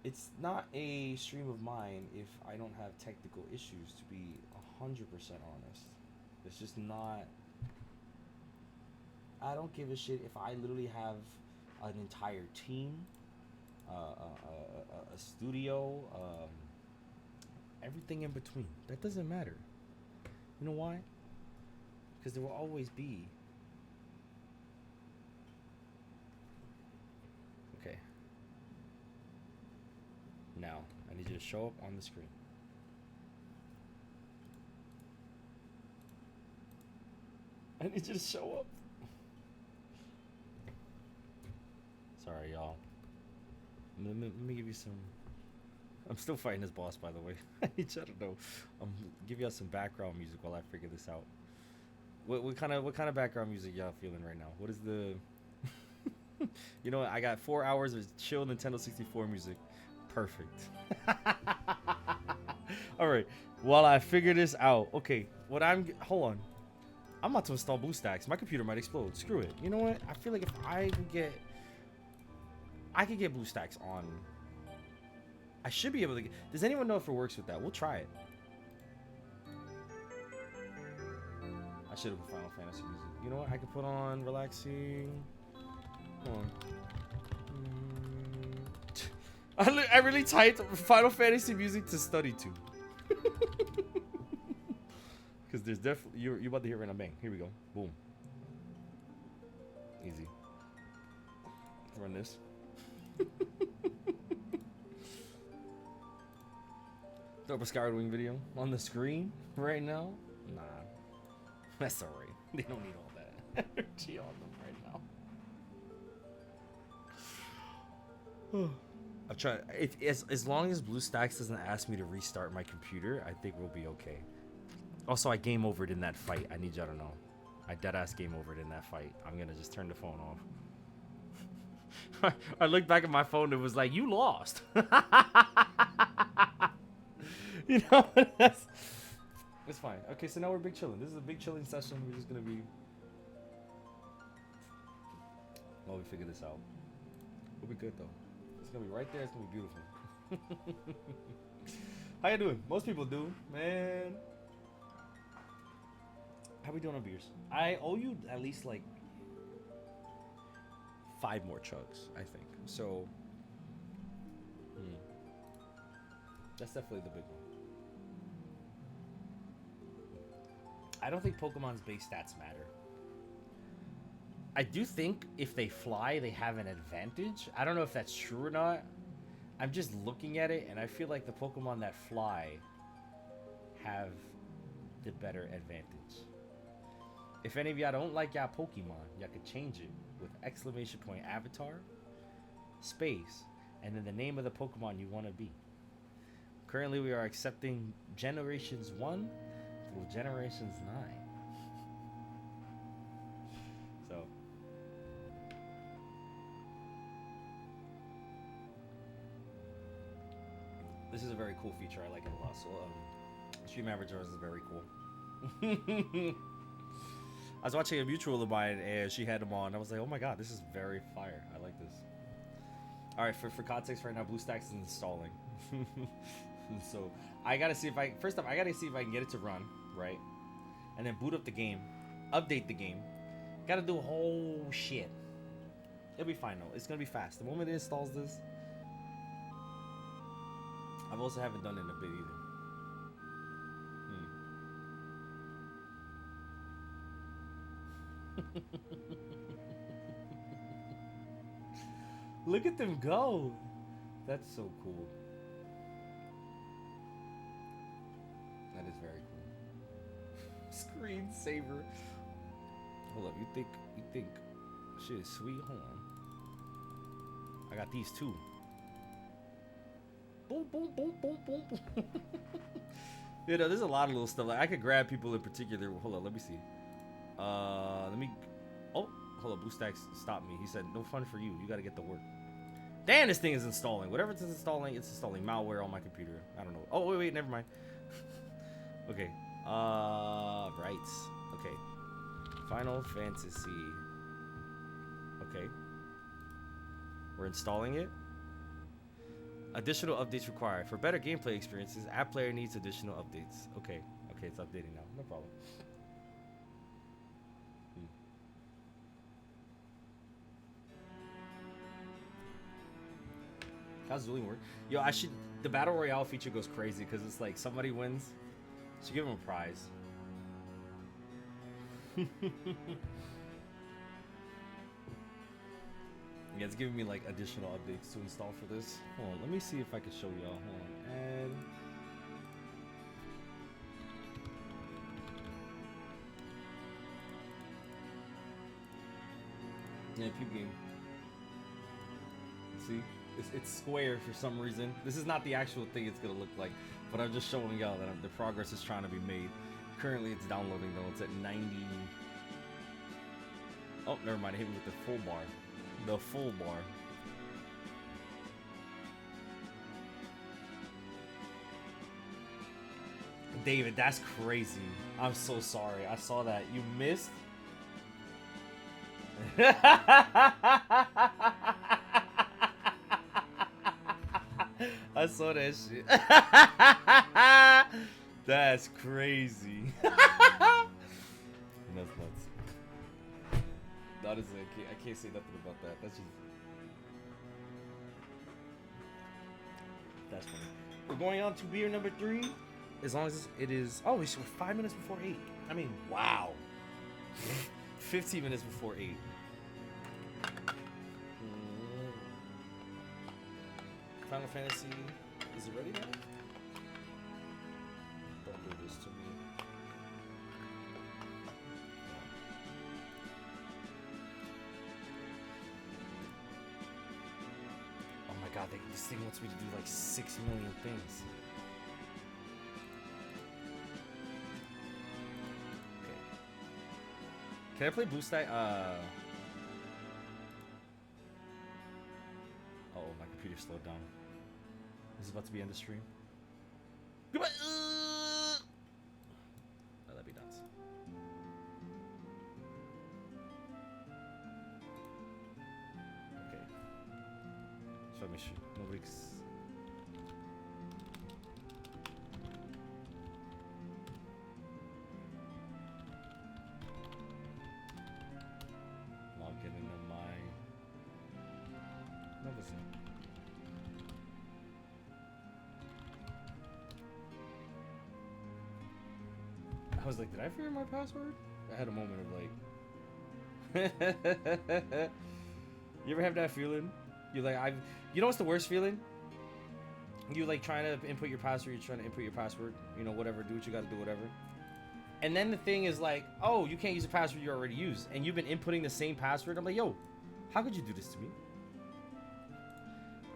It's not a stream of mine if I don't have technical issues, to be 100% honest. It's just not... I don't give a shit if I literally have an entire team, a studio, everything in between. That doesn't matter. You know why? Because there will always be. Okay. Now, I need you to show up on the screen. I need you to show up. Sorry, y'all. Let me give you some I'm still fighting this boss, by the way. I need you to know. Give y'all some background music while I figure this out. What kind of background music y'all feeling right now? What is the? You know what? I got 4 hours of chill Nintendo 64 music. Perfect. All right. While I figure this out, okay. Hold on. I'm about to install BlueStacks. My computer might explode. Screw it. You know what? I feel like if I could get BlueStacks on. I should be able to get. Does anyone know if it works with that? We'll try it. I should have put Final Fantasy music. You know what? I could put on relaxing. Hold on. I really typed Final Fantasy music to study to. Because there's definitely you're about to hear random bang. Here we go. Boom. Easy. Run this. Throw up a SkywardWing video on the screen right now. Nah, that's alright. They don't need all that energy on them right now. I'm trying. As long as BlueStacks doesn't ask me to restart my computer, I think we'll be okay. Also, I game overed in that fight. I need y'all to know. I deadass game overed in that fight. I'm gonna just turn the phone off. I looked back at my phone and it was like, you lost. You know, it's fine. Okay, so now we're big chilling. This is a big chilling session. We're just gonna be while we figure this out. We'll be good though. It's gonna be right there. It's gonna be beautiful. How you doing? Most people do, man. How we doing on beers? I owe you at least like 5 more chugs, I think. So that's definitely the big one. I don't think Pokemon's base stats matter. I do think if they fly, they have an advantage. I don't know if that's true or not. I'm just looking at it, and I feel like the Pokemon that fly have the better advantage. If any of y'all don't like y'all Pokemon, y'all could change it with ! avatar, space, and then the name of the Pokemon you want to be. Currently, we are accepting Generations 1 through Generations 9. So, this is a very cool feature. I like it a lot. So, Stream Avatars is very cool. I was watching a mutual of mine and she had them on. I was like, oh my god, this is very fire. I like this. Alright, for context right now, BlueStacks is installing. So I gotta see if I can get it to run, right? And then boot up the game, update the game. Gotta do a whole shit. It'll be fine though. It's gonna be fast. The moment it installs this, I've also haven't done it in a bit either. Look at them go. That's so cool. That is very cool. Screensaver. Hold up, you think shit is sweet? Hold on. I got these too. Boom, boom, boom, boom, boom, boom. You know, there's a lot of little stuff. Like I could grab people in particular. Hold on, let me see. Oh, hold up. BlueStacks stopped me. He said, "No fun for you. You got to get to work." Damn, this thing is installing. Whatever it's installing malware on my computer. I don't know. Oh, wait, never mind. Okay. Right. Okay. Final Fantasy. Okay. We're installing it. Additional updates required. For better gameplay experiences, app player needs additional updates. Okay. Okay, it's updating now. No problem. How's dueling work? Yo, the battle royale feature goes crazy because it's like somebody wins, so give them a prize. Yeah, it's giving me like additional updates to install for this. Hold on, let me see if I can show y'all. Hold on, add. Yeah, peep game. See? It's square for some reason. This is not the actual thing it's gonna look like, but I'm just showing y'all that the progress is trying to be made. Currently, it's downloading though. It's at 90. Oh, never mind. I hit me with the full bar. The full bar. David, that's crazy. I'm so sorry. I saw that. You missed. I saw that shit. That's crazy. That's nuts. Honestly, I can't say nothing about that. That's just... That's funny. We're going on to beer number 3. As long as it is... Oh, we're 5 minutes before 8. I mean, wow. 15 minutes before 8. Final Fantasy... Is it ready now? Don't do this to me. Oh my god, this thing wants me to do like 6 million things. Can I play Blue Stack? Oh, my computer slowed down. This is about to be end the stream. Goodbye. Oh, that'd be nuts. Okay. So let me shoot. Nobody's. I was like, did I figure my password? I had a moment of like... You ever have that feeling? You're like, you know what's the worst feeling? You like trying to input your password, you're trying to input your password, you know, whatever, do what you gotta do, whatever. And then the thing is like, oh, you can't use a password you already used. And you've been inputting the same password. I'm like, yo, how could you do this to me?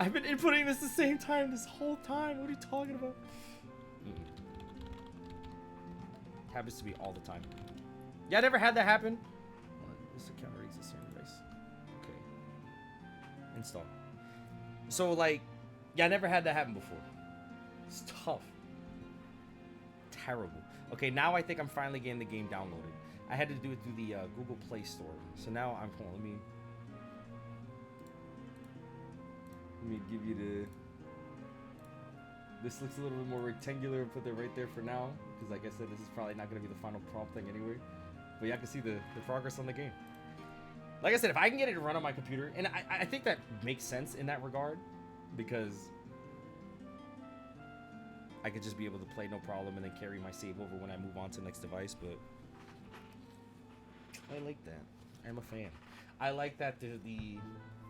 I've been inputting this the same time this whole time. What are you talking about? Happens to me all the time. Yeah, I never had that happen. This account already exists on your device. Okay. Install. So like, yeah, I never had that happen before. It's tough. Terrible. Okay, now I think I'm finally getting the game downloaded. I had to do it through the Google Play Store. So now I'm let me give you the... This looks a little bit more rectangular. Put that right there for now, because like I said, this is probably not going to be the final prompt thing anyway. But yeah, I can see the progress on the game. Like I said, if I can get it to run on my computer, and I think that makes sense in that regard, because I could just be able to play no problem and then carry my save over when I move on to the next device. But I like that. I'm a fan. I like that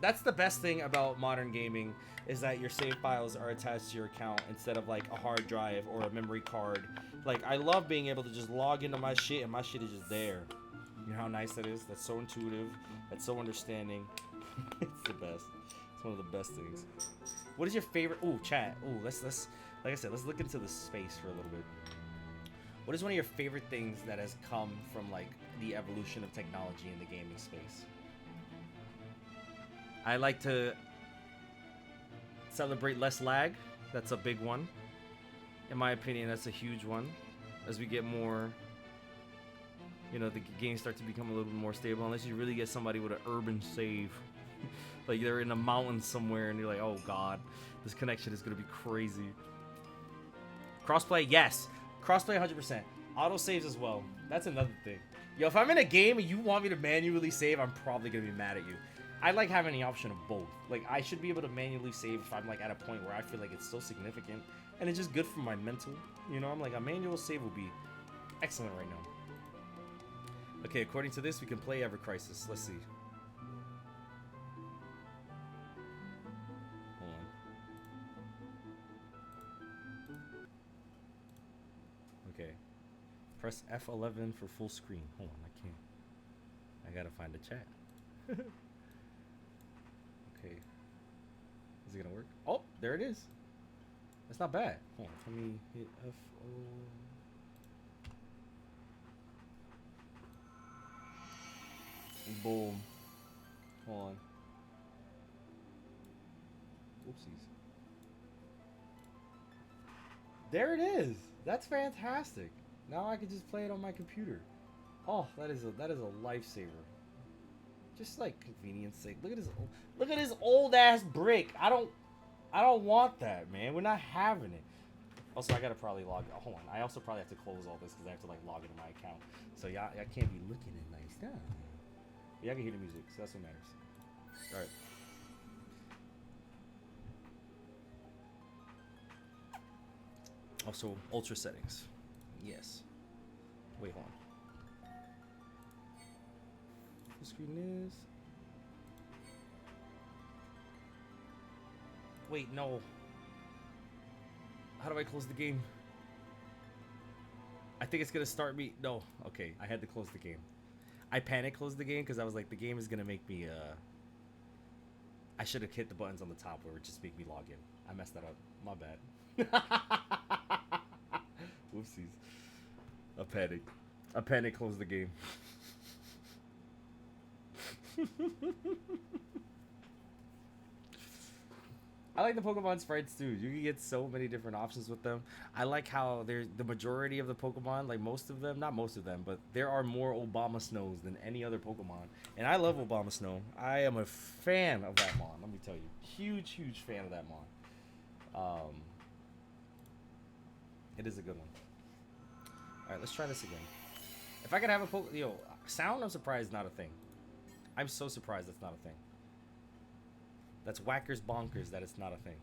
that's the best thing about modern gaming, is that your save files are attached to your account instead of like a hard drive or a memory card. Like, I love being able to just log into my shit and my shit is just there. You know how nice that is? That's so intuitive. That's so understanding. It's the best. It's one of the best things. What is your favorite? Ooh, chat. Ooh, let's like I said, let's look into the space for a little bit. What is one of your favorite things that has come from like the evolution of technology in the gaming space? I like to celebrate less lag. That's a big one. In my opinion, that's a huge one. As we get more, you know, the games start to become a little bit more stable, unless you really get somebody with an urban save. Like they're in the mountains somewhere and you're like, oh god, this connection is gonna be crazy. Crossplay, yes. Crossplay 100%. Auto saves as well. That's another thing. Yo, if I'm in a game and you want me to manually save, I'm probably gonna be mad at you. I like having the option of both. Like, I should be able to manually save if I'm like at a point where I feel like it's still significant and it's just good for my mental. You know, I'm like, a manual save will be excellent right now. Okay, according to this, we can play Ever Crisis. Let's see. Hold on. Okay. Press F11 for full screen. Hold on, I can't. I gotta find the chat. Okay. Is it gonna work? Oh, there it is. That's not bad. Hold on, let me hit F-O. Boom. Hold on. Oopsies. There it is. That's fantastic. Now I can just play it on my computer. Oh, that is a lifesaver. Just like convenience sake. Look at this old ass brick. I don't want that, man. We're not having it. Also, I gotta probably log. Oh, hold on. I also probably have to close all this because I have to like log into my account. So yeah, I can't be looking at nice stuff. Yeah, I can hear the music, so that's what matters. All right. Also, ultra settings. Yes. Wait, hold on. The screen is. Wait, no. How do I close the game? I think it's gonna start me. No. Okay, I had to close the game. I panic closed the game because I was like, the game is gonna make me. I should have hit the buttons on the top where it would just make me log in. I messed that up. My bad. Whoopsies. A panic closed the game. I like the Pokemon sprites too. You can get so many different options with them. I like how there's the majority of the Pokemon, like most of them, not most of them, but there are more Obama Snows than any other Pokemon. And I love Obama Snow. I am a fan of that mon, let me tell you. Huge, huge fan of that mon. It is a good one. Alright, let's try this again. If I could have a Pokemon, sound, I'm surprised not a thing. I'm so surprised that's not a thing. That's whackers bonkers that it's not a thing.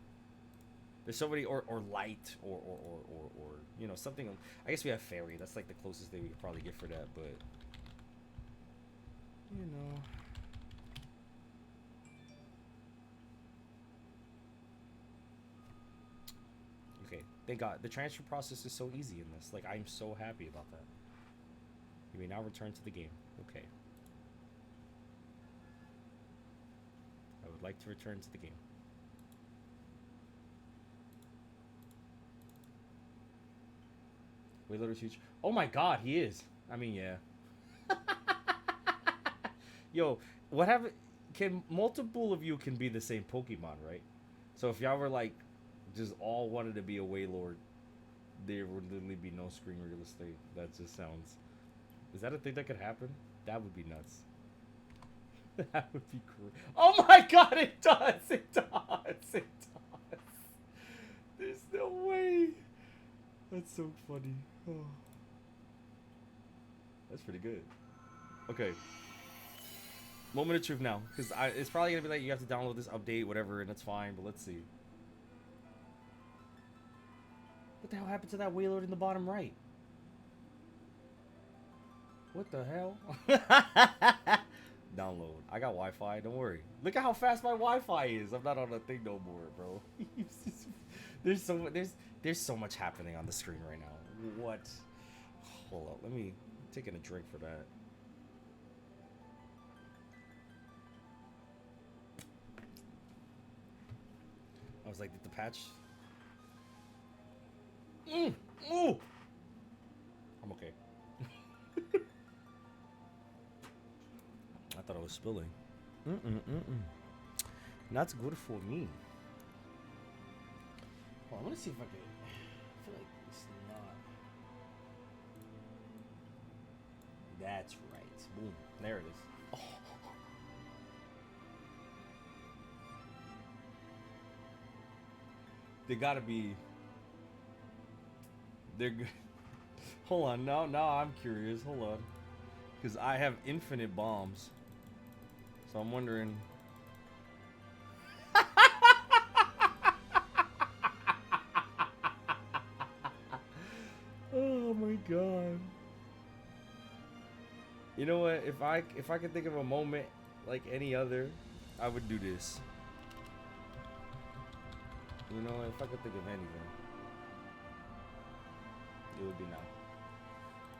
There's so many, or light, or something. I guess we have fairy. That's like the closest thing we could probably get for that, but Okay, thank God. The transfer process is so easy in this. Like, I'm so happy about that. You may now return to the game. Okay. I would like to return to the game. Wait, little huge. Oh my God, he is. I mean, yeah. Yo, what happened? Can multiple of you can be the same Pokemon, right? So if y'all were like, just all wanted to be a Wailord, there would literally be no screen real estate. That just sounds. Is that a thing that could happen? That would be nuts. That would be cool. Oh my God, it does! It does! It does! There's no way! That's so funny. Oh. That's pretty good. Okay. Moment of truth now. Because it's probably going to be like, you have to download this update, whatever, and that's fine, but let's see. What the hell happened to that Wailord in the bottom right? What the hell? Download. I got Wi-Fi. Don't worry. Look at how fast my Wi-Fi is. I'm not on that thing no more, bro. There's so much happening on the screen right now. What? Hold up. Let me taking a drink for that. I was like, did the patch? Ooh! I'm okay. I thought I was spilling. That's good for me. Well, I want to see if I can. I feel like it's not. That's right. Boom. There it is. Oh. They gotta be. They're good. Hold on. Now I'm curious. Hold on. Because I have infinite bombs. So I'm wondering. Oh my God. You know what? If I could think of a moment like any other, I would do this. You know, if I could think of anything, it would be now.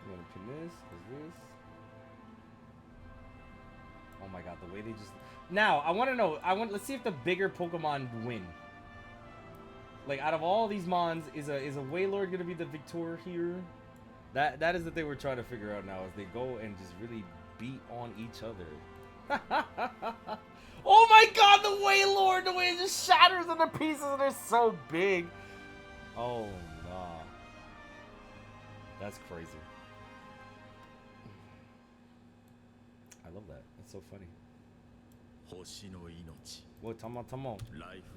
I'm gonna pin this, cause this. Oh my God, the way they just. Now I want to know. Let's see if the bigger Pokemon win. Like, out of all these mons, is a Waylord gonna be the victor here? That is what they were trying to figure out now, is they go and just really beat on each other. Oh my god, the Waylord, the way it just shatters into pieces and they're so big. Oh nah. That's crazy. I love that. That's so funny. What, come on.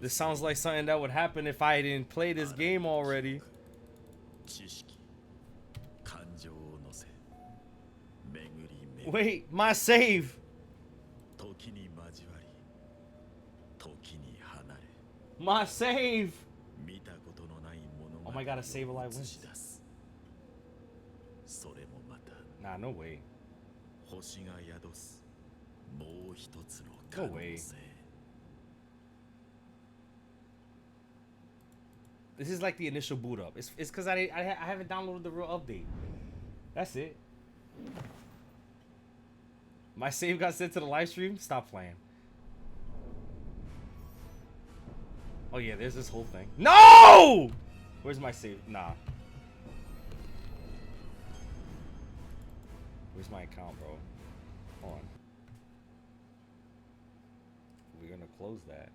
This sounds like something that would happen if I didn't play this game already. Wait, my save! My save! Oh my god, a save alive wins. Nah, no way. No way. This is like the initial boot up. It's because I haven't downloaded the real update. That's it. My save got sent to the live stream? Stop playing. Oh yeah, there's this whole thing. No! Where's my save? Nah. Where's my account, bro? Hold on. We're gonna close that.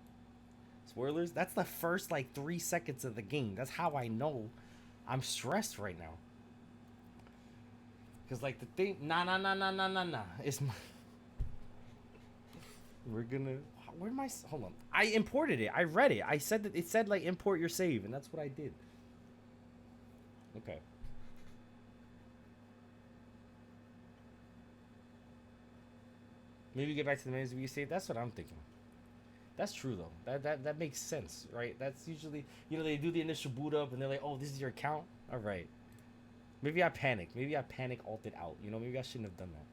Spoilers? That's the first like 3 seconds of the game. That's how I know I'm stressed right now. Cause like the thing, nah. It's my. We're gonna. Where am I? Hold on. I imported it. I read it. I said that it said like import your save, and that's what I did. Okay. Maybe get back to the menus we saved. That's what I'm thinking. That's true though. That makes sense, right? That's usually, you know, they do the initial boot up and they're like, oh, this is your account. All right. Maybe I panicked. Maybe I panic alted out. You know, maybe I shouldn't have done that.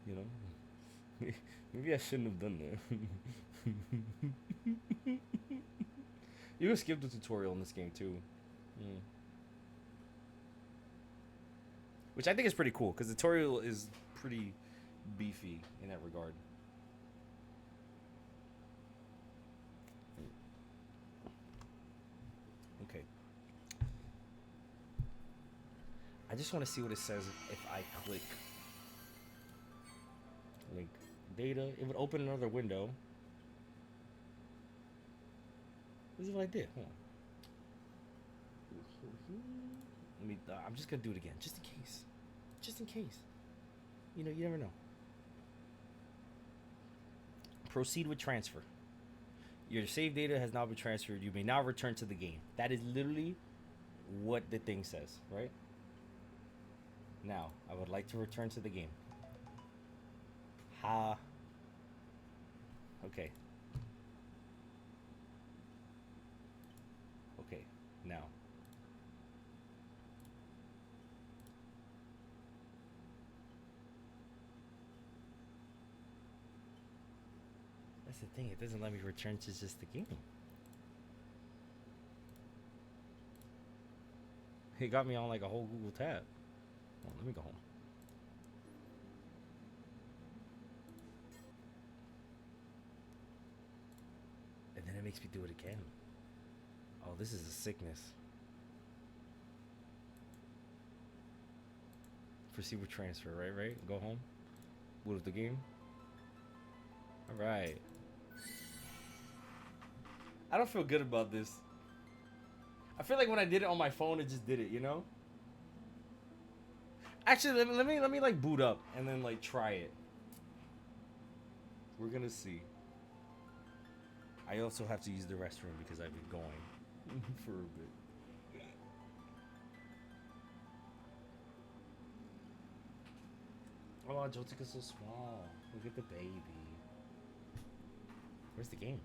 You know, maybe I shouldn't have done that. You can skip the tutorial in this game too. Which I think is pretty cool because the tutorial is pretty beefy in that regard. Okay. I just want to see what it says if I click link data. It would open another window. This is what I did. Hold on. Let me. I'm just gonna do it again, just in case. Just in case. You know, you never know. Proceed with transfer. Your save data has now been transferred. You may now return to the game. That is literally what the thing says, right? Now, I would like to return to the game. Okay. Okay, now. That's the thing, it doesn't let me return to just the game. It got me on like a whole Google tab. Well, let me go home. And then it makes me do it again. Oh, this is a sickness. Proceed with transfer, right? Go home. Boot up the game. Alright. I don't feel good about this. I feel like when I did it on my phone, it just did it, you know? Actually, let me like boot up and then like try it. We're gonna see. I also have to use the restroom because I've been going for a bit. Oh, Jotika's so small. Look at the baby. Where's the game?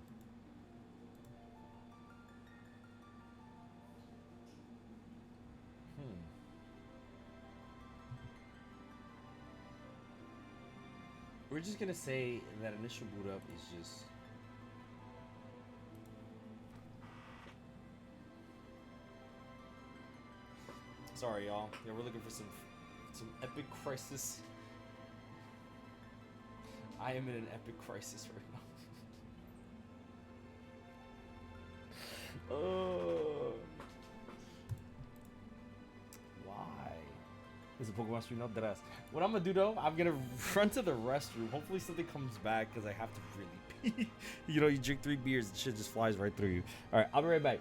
We're just gonna say that initial boot up is just sorry, y'all. Yeah, we're looking for some epic crisis. I am in an epic crisis right Uh, why? Is the Pokemon stream up? Deadass. What I'm gonna do though, I'm gonna run to the restroom. Hopefully something comes back because I have to really pee. You know, you drink 3 beers and shit just flies right through you. All right, I'll be right back.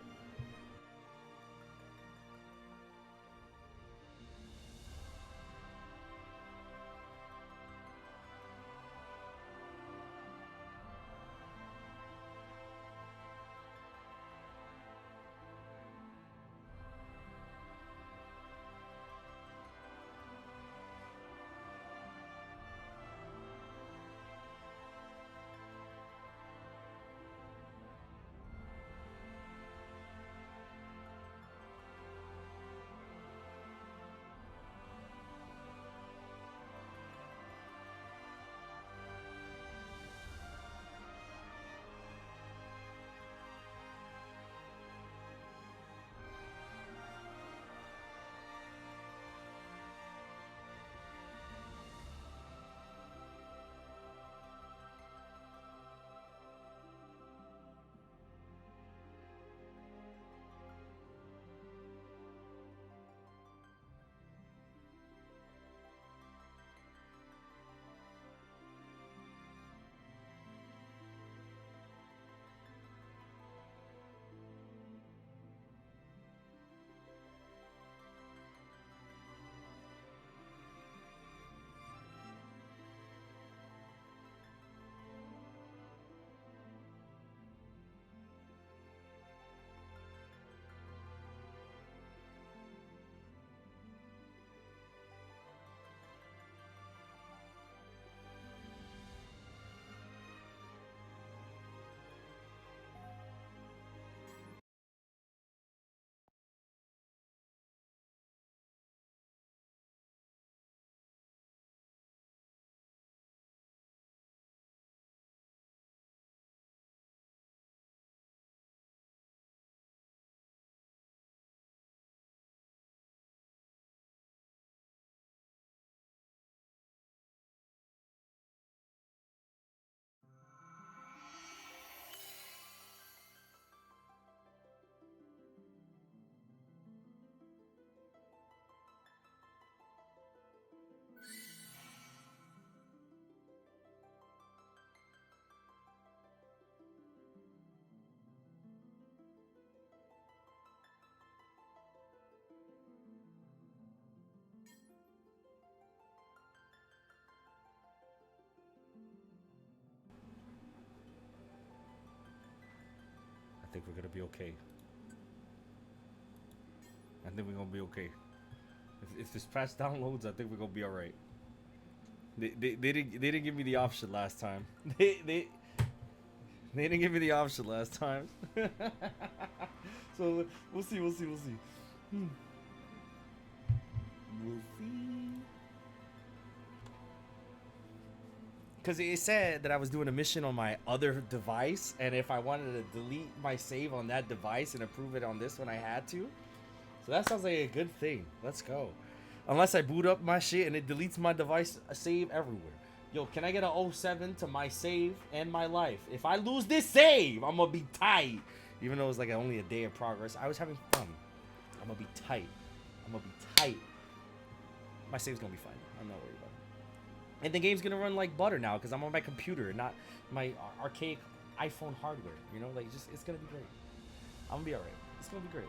I think we're gonna be okay. I think we're gonna be okay. If this patch downloads, I think we're gonna be all right. They didn't give me the option last time. They didn't give me the option last time. So we'll see. We'll see. We'll see. We'll see. Because it said that I was doing a mission on my other device, and if I wanted to delete my save on that device and approve it on this one, I had to. So that sounds like a good thing. Let's go. Unless I boot up my shit and it deletes my device save everywhere. Yo, can I get a 07 to my save and my life? If I lose this save, I'm gonna be tight. Even though it's like only a day of progress, I was having fun. I'm gonna be tight. I'm gonna be tight. My save's gonna be fine. I'm not worried about it. And the game's gonna run like butter now because I'm on my computer, not my archaic iPhone hardware. You know, like just it's gonna be great. I'm gonna be alright. It's gonna be great.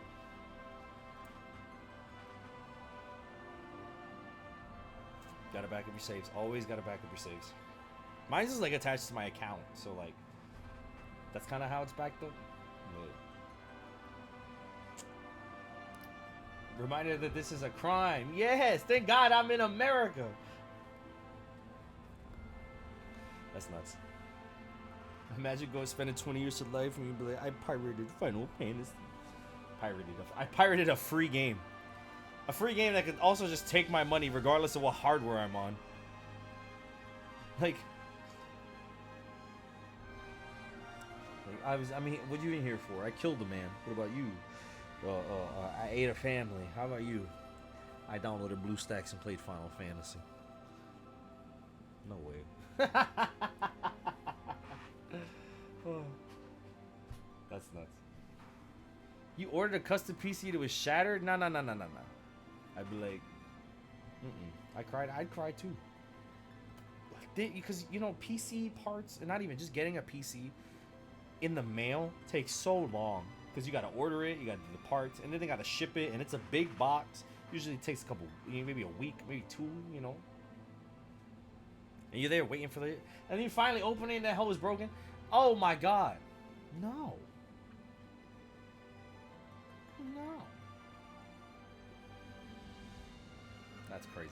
Gotta back up your saves. Always gotta back up your saves. Mine's is like attached to my account, so like that's kind of how it's backed up. But reminded that this is a crime. Yes, thank God I'm in America. That's nuts. Imagine going spending 20 years of life and you'd be like, I pirated Final Fantasy. I pirated a free game. A free game that could also just take my money regardless of what hardware I'm on. Like I mean, what you in here for? I killed a man. What about you? I ate a family. How about you? I downloaded BlueStacks and played Final Fantasy. No way. Oh. That's nuts. You ordered a custom PC that was shattered? No. I'd be like, I cried. I'd cry too. Because, you know, PC parts, and not even just getting a PC in the mail takes so long. Because you got to order it, you got to do the parts, and then they got to ship it, and it's a big box. Usually it takes a couple, maybe a week, maybe 2, you know. And you're there waiting for it. And then you finally open it and the hell is broken. Oh my god. No. No. That's crazy.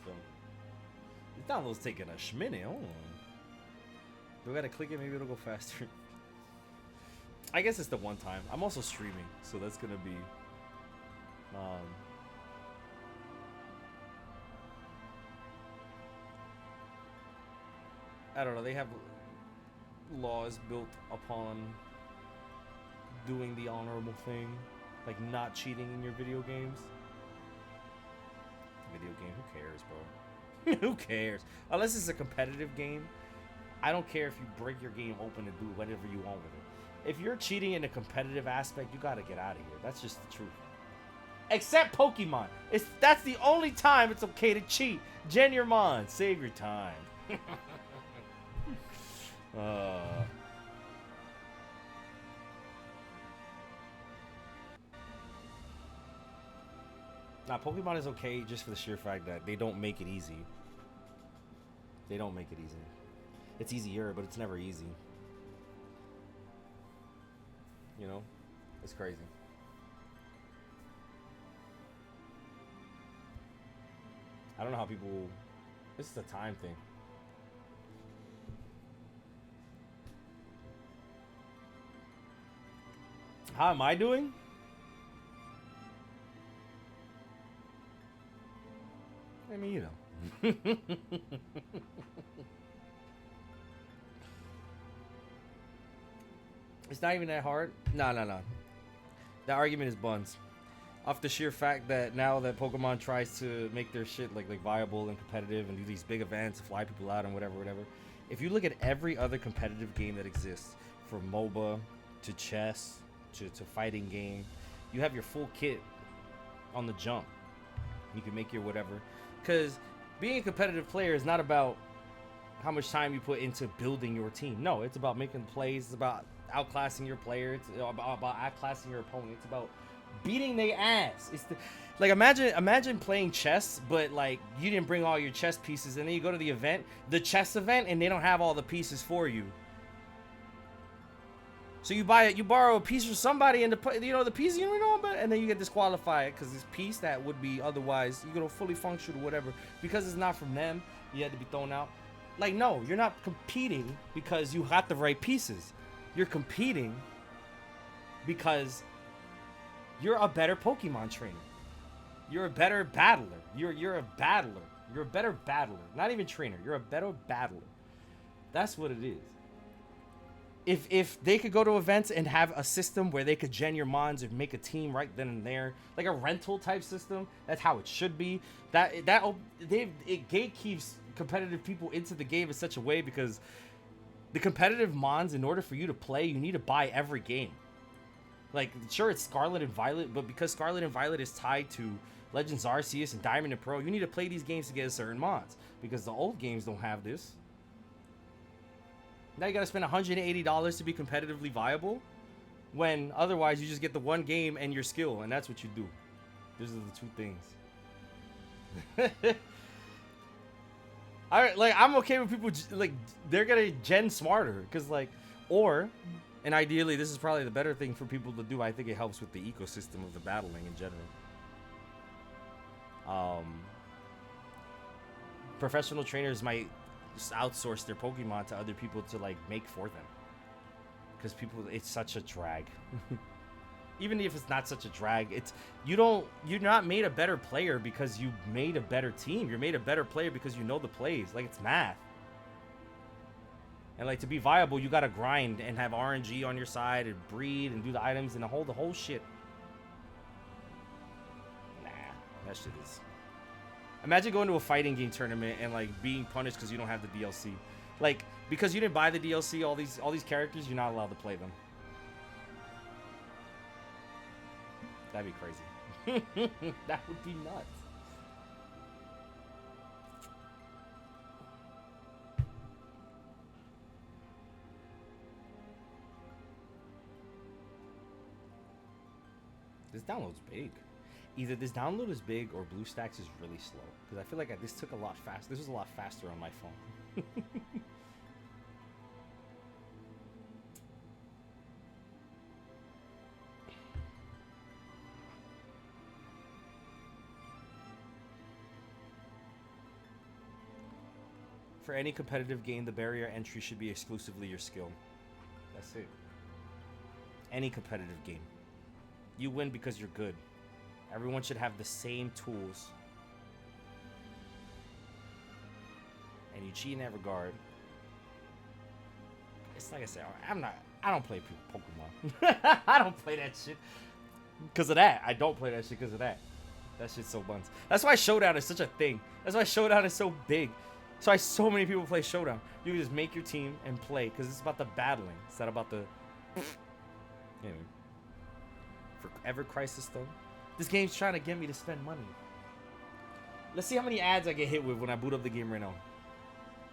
Still. This download's taking a schminute. Hold on. Do I gotta click it? Maybe it'll go faster. I guess it's the one time. I'm also streaming, so that's gonna be I don't know, they have laws built upon doing the honorable thing, like not cheating in your video games. Video game, who cares, bro? Who cares? Unless it's a competitive game, I don't care if you break your game open and do whatever you want with it. If you're cheating in a competitive aspect, you gotta get out of here. That's just the truth. Except Pokemon. That's the only time it's okay to cheat. Gen your mon, save your time. Nah, Pokemon is okay just for the sheer fact that they don't make it easy. They don't make it easy. It's easier, but it's never easy. You know? It's crazy. I don't know how people... This is a time thing. How am I doing? I mean, you know. It's not even that hard. No. That argument is buns. Off the sheer fact that now that Pokemon tries to make their shit like viable and competitive and do these big events, fly people out and whatever. If you look at every other competitive game that exists, from MOBA to chess to fighting game, you have your full kit on the jump. You can make your whatever. Because being a competitive player is not about how much time you put into building your team. No, it's about making plays. It's about outclassing your player. It's about outclassing your opponent. It's about beating their ass. It's like imagine playing chess, but like you didn't bring all your chess pieces, and then you go to the chess event, and they don't have all the pieces for you. So you borrow a piece from somebody, and the piece you don't know about, and then you get disqualified because this piece that would be otherwise fully functional or whatever, because it's not from them, you had to be thrown out. Like, no, you're not competing because you got the right pieces. You're competing because you're a better Pokemon trainer. You're a better battler. You're a battler. You're a better battler. Not even trainer. You're a better battler. That's what it is. If they could go to events and have a system where they could gen your mons and make a team right then and there, like a rental type system, that's how it should be. It gatekeeps competitive people into the game in such a way, because the competitive mons, in order for you to play, you need to buy every game. Like, sure, it's Scarlet and Violet, but because Scarlet and Violet is tied to Legends Arceus and Diamond and Pearl, you need to play these games to get certain mods, because the old games don't have this. Now you gotta spend $180 to be competitively viable, when otherwise you just get the one game and your skill, and that's what you do. Those are the two things. I'm okay with people they're gonna gen smarter, because and ideally this is probably the better thing for people to do. I think it helps with the ecosystem of the battling in general. Professional trainers might just outsource their Pokemon to other people to make for them, because it's such a drag. Even if it's not such a drag, you're not made a better player because you made a better team. You're made a better player because you know the plays. Like, it's math. And to be viable, you gotta grind and have RNG on your side and breed and do the items and the whole shit. Nah, that shit is. Imagine going to a fighting game tournament and being punished because you don't have the DLC. Because you didn't buy the DLC, all these characters, you're not allowed to play them. That'd be crazy. That would be nuts. This download's big. Either this download is big or BlueStacks is really slow. Because I feel like this took a lot fast. This was a lot faster on my phone. For any competitive game, the barrier entry should be exclusively your skill. That's it. Any competitive game. You win because you're good. Everyone should have the same tools. And you cheat in that regard. It's like I said, I don't play Pokemon. I don't play that shit because of that. I don't play that shit because of that. That shit's so buns. That's why Showdown is such a thing. That's why Showdown is so big. That's why so many people play Showdown. You can just make your team and play because it's about the battling. It's not about the... Anyway. For Ever Crisis, though. This game's trying to get me to spend money. Let's see how many ads I get hit with when I boot up the game right now.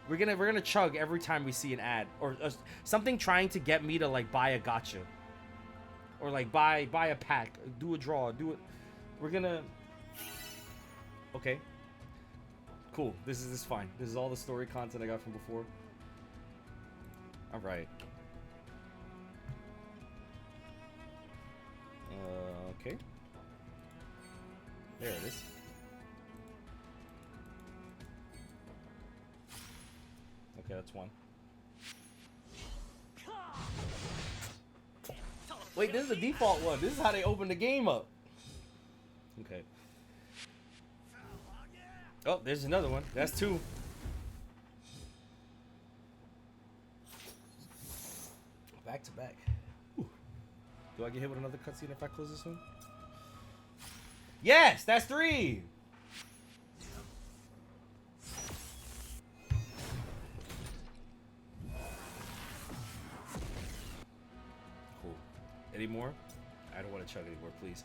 We're gonna chug every time we see an ad. Or something trying to get me to, like, buy a gacha. Or, like, buy a pack. Do a draw. Do it. We're gonna... Okay. Cool. This is fine. This is all the story content I got from before. Alright. Okay. There it is. Okay, that's one. Wait, this is the default one. This is how they open the game up. Okay. Oh, there's another one. That's two. Back to back. Ooh. Do I get hit with another cutscene if I close this one? Yes, that's three. Cool. Any more? I don't want to chug anymore, please.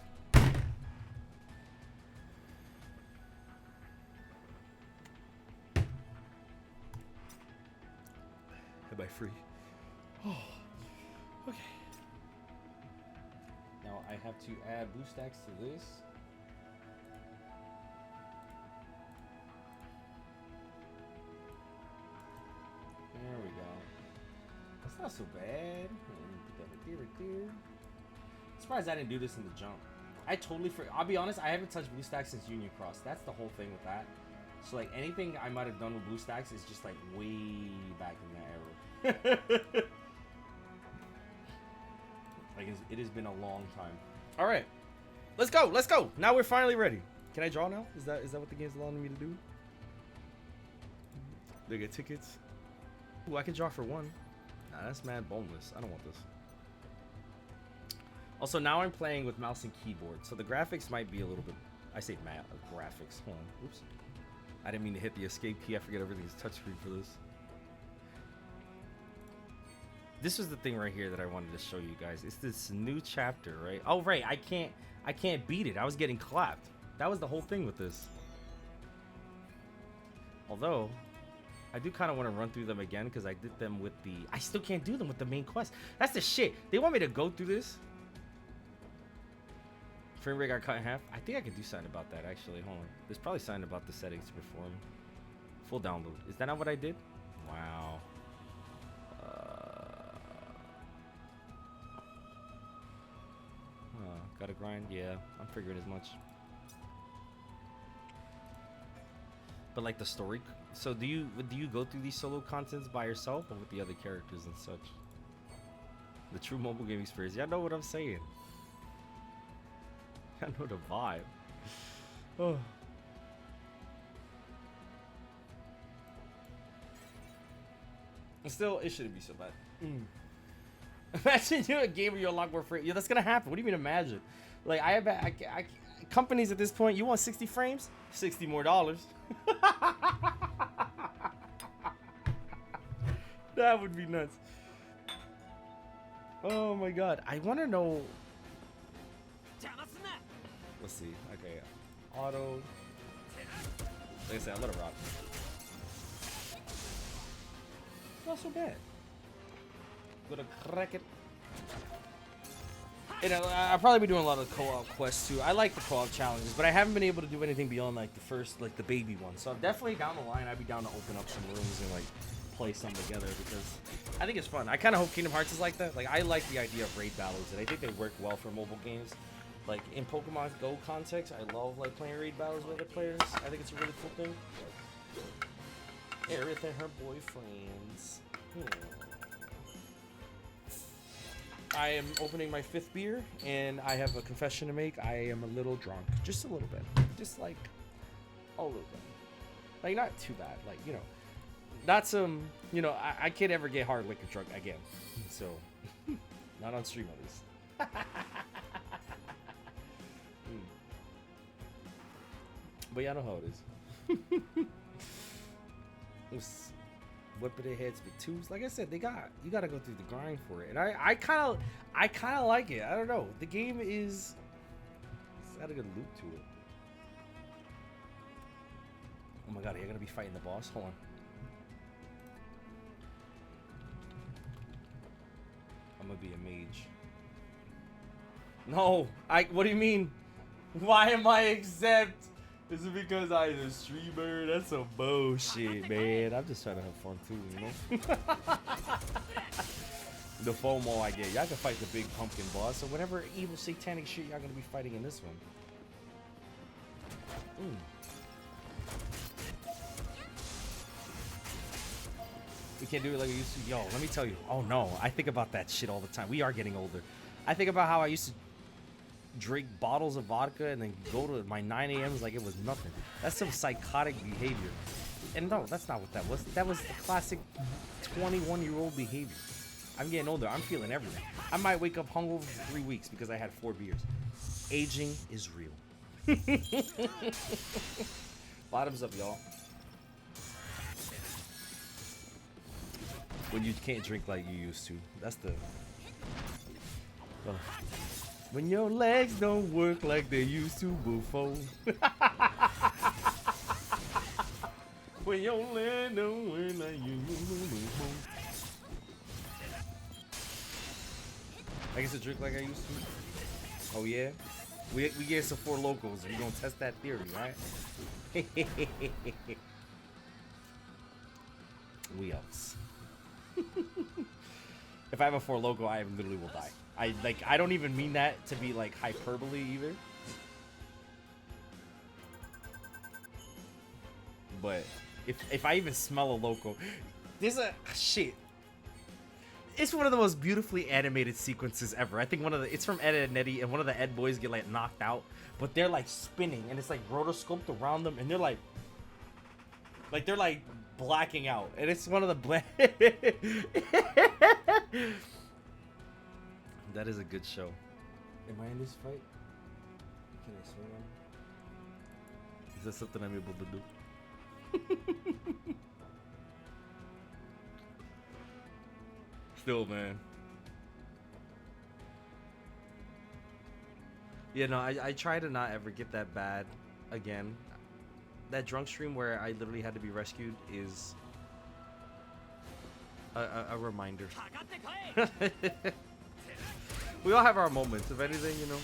Am I free? Oh, okay. Now I have to add BlueStacks to this. There we go. That's not so bad. Put that right there. I'm surprised I didn't do this in the jump. I totally forgot. I'll be honest, I haven't touched BlueStacks since Union Cross. That's the whole thing with that. So like anything I might have done with BlueStacks is just like way back in that era. Like it has been a long time. All right, let's go. Let's go. Now we're finally ready. Can I draw now? Is that what the game's allowing me to do? They get tickets. Ooh, I can draw for one. Nah, that's mad boneless. I don't want this. Also, now I'm playing with mouse and keyboard, so the graphics might be a little bit. I say mad graphics. Hold on. Oops. I didn't mean to hit the escape key. I forget everything's touchscreen for this. This was the thing right here that I wanted to show you guys. It's this new chapter, right? Oh, right. I can't beat it. I was getting clapped. That was the whole thing with this. Although, I do kind of want to run through them again because I did them with the... I still can't do them with the main quest. That's the shit. They want me to go through this. Frame rate got cut in half. I think I could do something about that, actually. Hold on. There's probably something about the settings to perform. Full download. Is that not what I did? Wow. Gotta grind? Yeah, I'm figuring as much. But like the story, so do you go through these solo contents by yourself or with the other characters and such? The true mobile game experience. Y'all know what I'm saying. I know the vibe. Oh. And still, it shouldn't be so bad. Imagine you're a game where you're a lot more frame. Yeah, that's gonna happen. What do you mean imagine? Like I companies at this point, you want 60 frames? $60 more. That would be nuts. Oh my god. I wanna know. Let's see. Okay. Auto. Like I said, I'll let it rock. Not so bad. Gonna crack it. And I'll probably be doing a lot of co-op quests too. I like the co-op challenges, but I haven't been able to do anything beyond like the first, like the baby one. So definitely down the line, I'd be down to open up some rooms and like play some together because I think it's fun. I kind of hope Kingdom Hearts is like that. Like I like the idea of raid battles, and I think they work well for mobile games. Like in Pokemon Go context, I love like playing raid battles with other players. I think it's a really cool thing. Aerith and her boyfriends. I am opening my 5th beer, and I have a confession to make. I am a little drunk. Just a little bit. Just like a little bit. Like not too bad. Like, you know, not some, you know, I can't ever get hard liquor drunk again. So, not on stream at least. But y'all know how it is. Whipping their heads with twos. Like I said, you gotta go through the grind for it. And I kind of like it. I don't know. The game it's got a good loop to it. Oh my god, you're gonna be fighting the boss? Hold on. I'm gonna be a mage. No, what do you mean? Why am I exempt? Is it because I'm a streamer? That's some bullshit, man. I'm just trying to have fun too, you know? The FOMO I get. Y'all can fight the big pumpkin boss. So whatever evil satanic shit y'all gonna be fighting in this one. We can't do it like we used to. Yo, let me tell you. Oh no, I think about that shit all the time. We are getting older. I think about how I used to drink bottles of vodka and then go to my 9 a.m.s like it was nothing. That's some psychotic behavior. And no, that's not what that was. That was the classic 21-year-old behavior. I'm getting older. I'm feeling everything. I might wake up hungover for 3 weeks because I had 4 beers. Aging is real. Bottoms up, y'all. When you can't drink like you used to. That's the... When your legs don't work like they used to before. When your legs don't work like you used to before. I guess to drink like I used to. Oh yeah? We get some 4 locals. We gonna test that theory, right? We else. If I have a 4 loco, I literally will die. I don't even mean that to be like hyperbole either. But if I even smell a loco, there's a shit. It's one of the most beautifully animated sequences ever. I think it's from Ed, Edd n Eddy, and one of the Ed boys get like knocked out, but they're like spinning and it's like rotoscoped around them, and they're like blacking out, and it's one of the That is a good show. Am I in this fight? Can I swing on him? Is that something I'm able to do? Still, man. Yeah, no, I try to not ever get that bad again. That drunk stream where I literally had to be rescued is a reminder. We all have our moments, if anything, you know.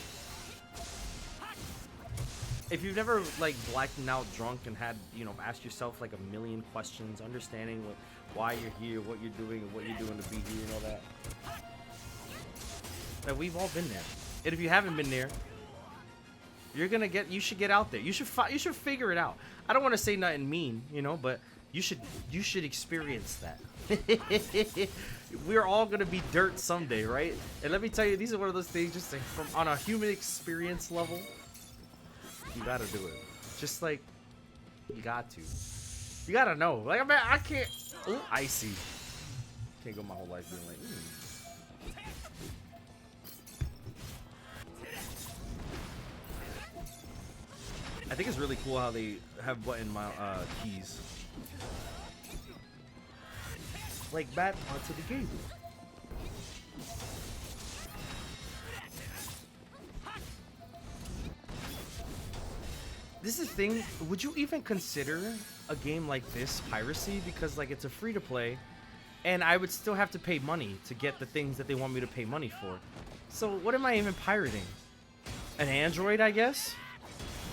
If you've never like blacked out drunk and had, you know, asked yourself like a million questions, understanding why you're here, what you're doing, and what you're doing to be here, and all that. Like, we've all been there. And if you haven't been there, you should get out there. You should figure it out. I don't want to say nothing mean, you know, but you should experience that. We're all gonna be dirt someday, right? And let me tell you, these are one of those things just like from on a human experience level. You gotta do it. Just like you got to. You gotta know. Like I can't. Ooh, icy. Can't go my whole life being like. I think it's really cool how they have button keys. Like bat onto the game. This is the thing. Would you even consider a game like this piracy? Because like it's a free to play, and I would still have to pay money to get the things that they want me to pay money for. So what am I even pirating? An Android, I guess?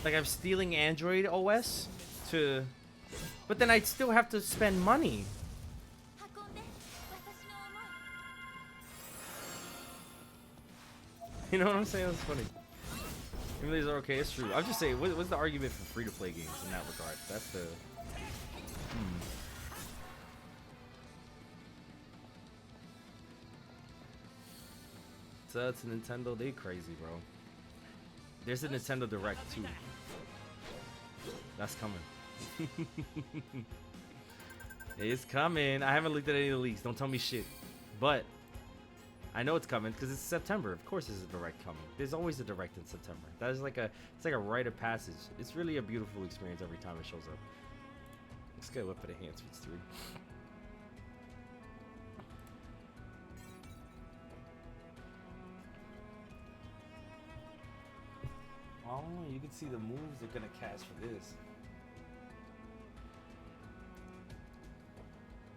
Like I'm stealing Android OS to... But then I'd still have to spend money. You know what I'm saying? That's funny. Even these are okay, it's true. I'm just saying, what's the argument for free-to-play games in that regard? That's the... So it's a Nintendo, they crazy, bro. There's a Nintendo Direct, too. That's coming. It's coming. I haven't looked at any of the leaks. Don't tell me shit. But I know it's coming because it's September. Of course, there's a Direct coming. There's always a Direct in September. That is like it's like a rite of passage. It's really a beautiful experience every time it shows up. Let's get Weapon Enhancements 3. Oh, you can see the moves they're gonna cast for this.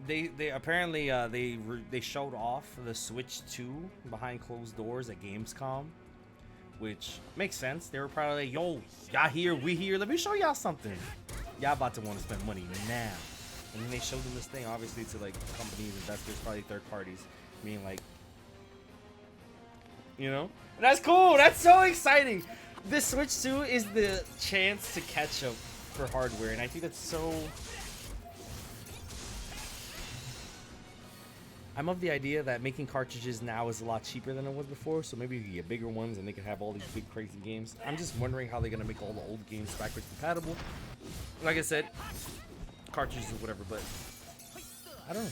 They apparently they showed off the Switch 2 behind closed doors at Gamescom, which makes sense. They were probably like, "Yo, y'all here, we here. Let me show y'all something. Y'all about to want to spend money now." And then they showed them this thing, obviously to like companies, investors, probably third parties, meaning like, you know, and that's cool. That's so exciting. The Switch 2 is the chance to catch up for hardware, and I think that's so. I'm of the idea that making cartridges now is a lot cheaper than it was before, so maybe you can get bigger ones and they can have all these big crazy games. I'm just wondering how they're gonna make all the old games backwards compatible. Like I said, cartridges or whatever, but I don't know.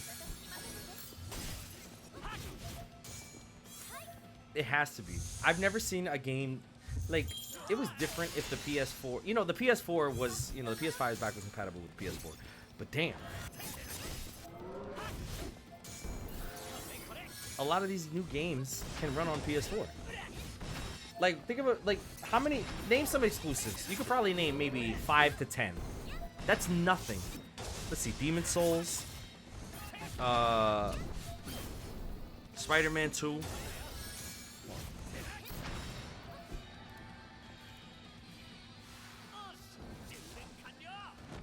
It has to be. I've never seen a game like it was different if the PS4, you know, the PS4 was, you know, the PS5 is backwards compatible with the PS4, but damn. A lot of these new games can run on PS4. Like, think about, like, how many... Name some exclusives. You could probably name maybe 5 to 10. That's nothing. Let's see. Demon Souls. Spider-Man 2.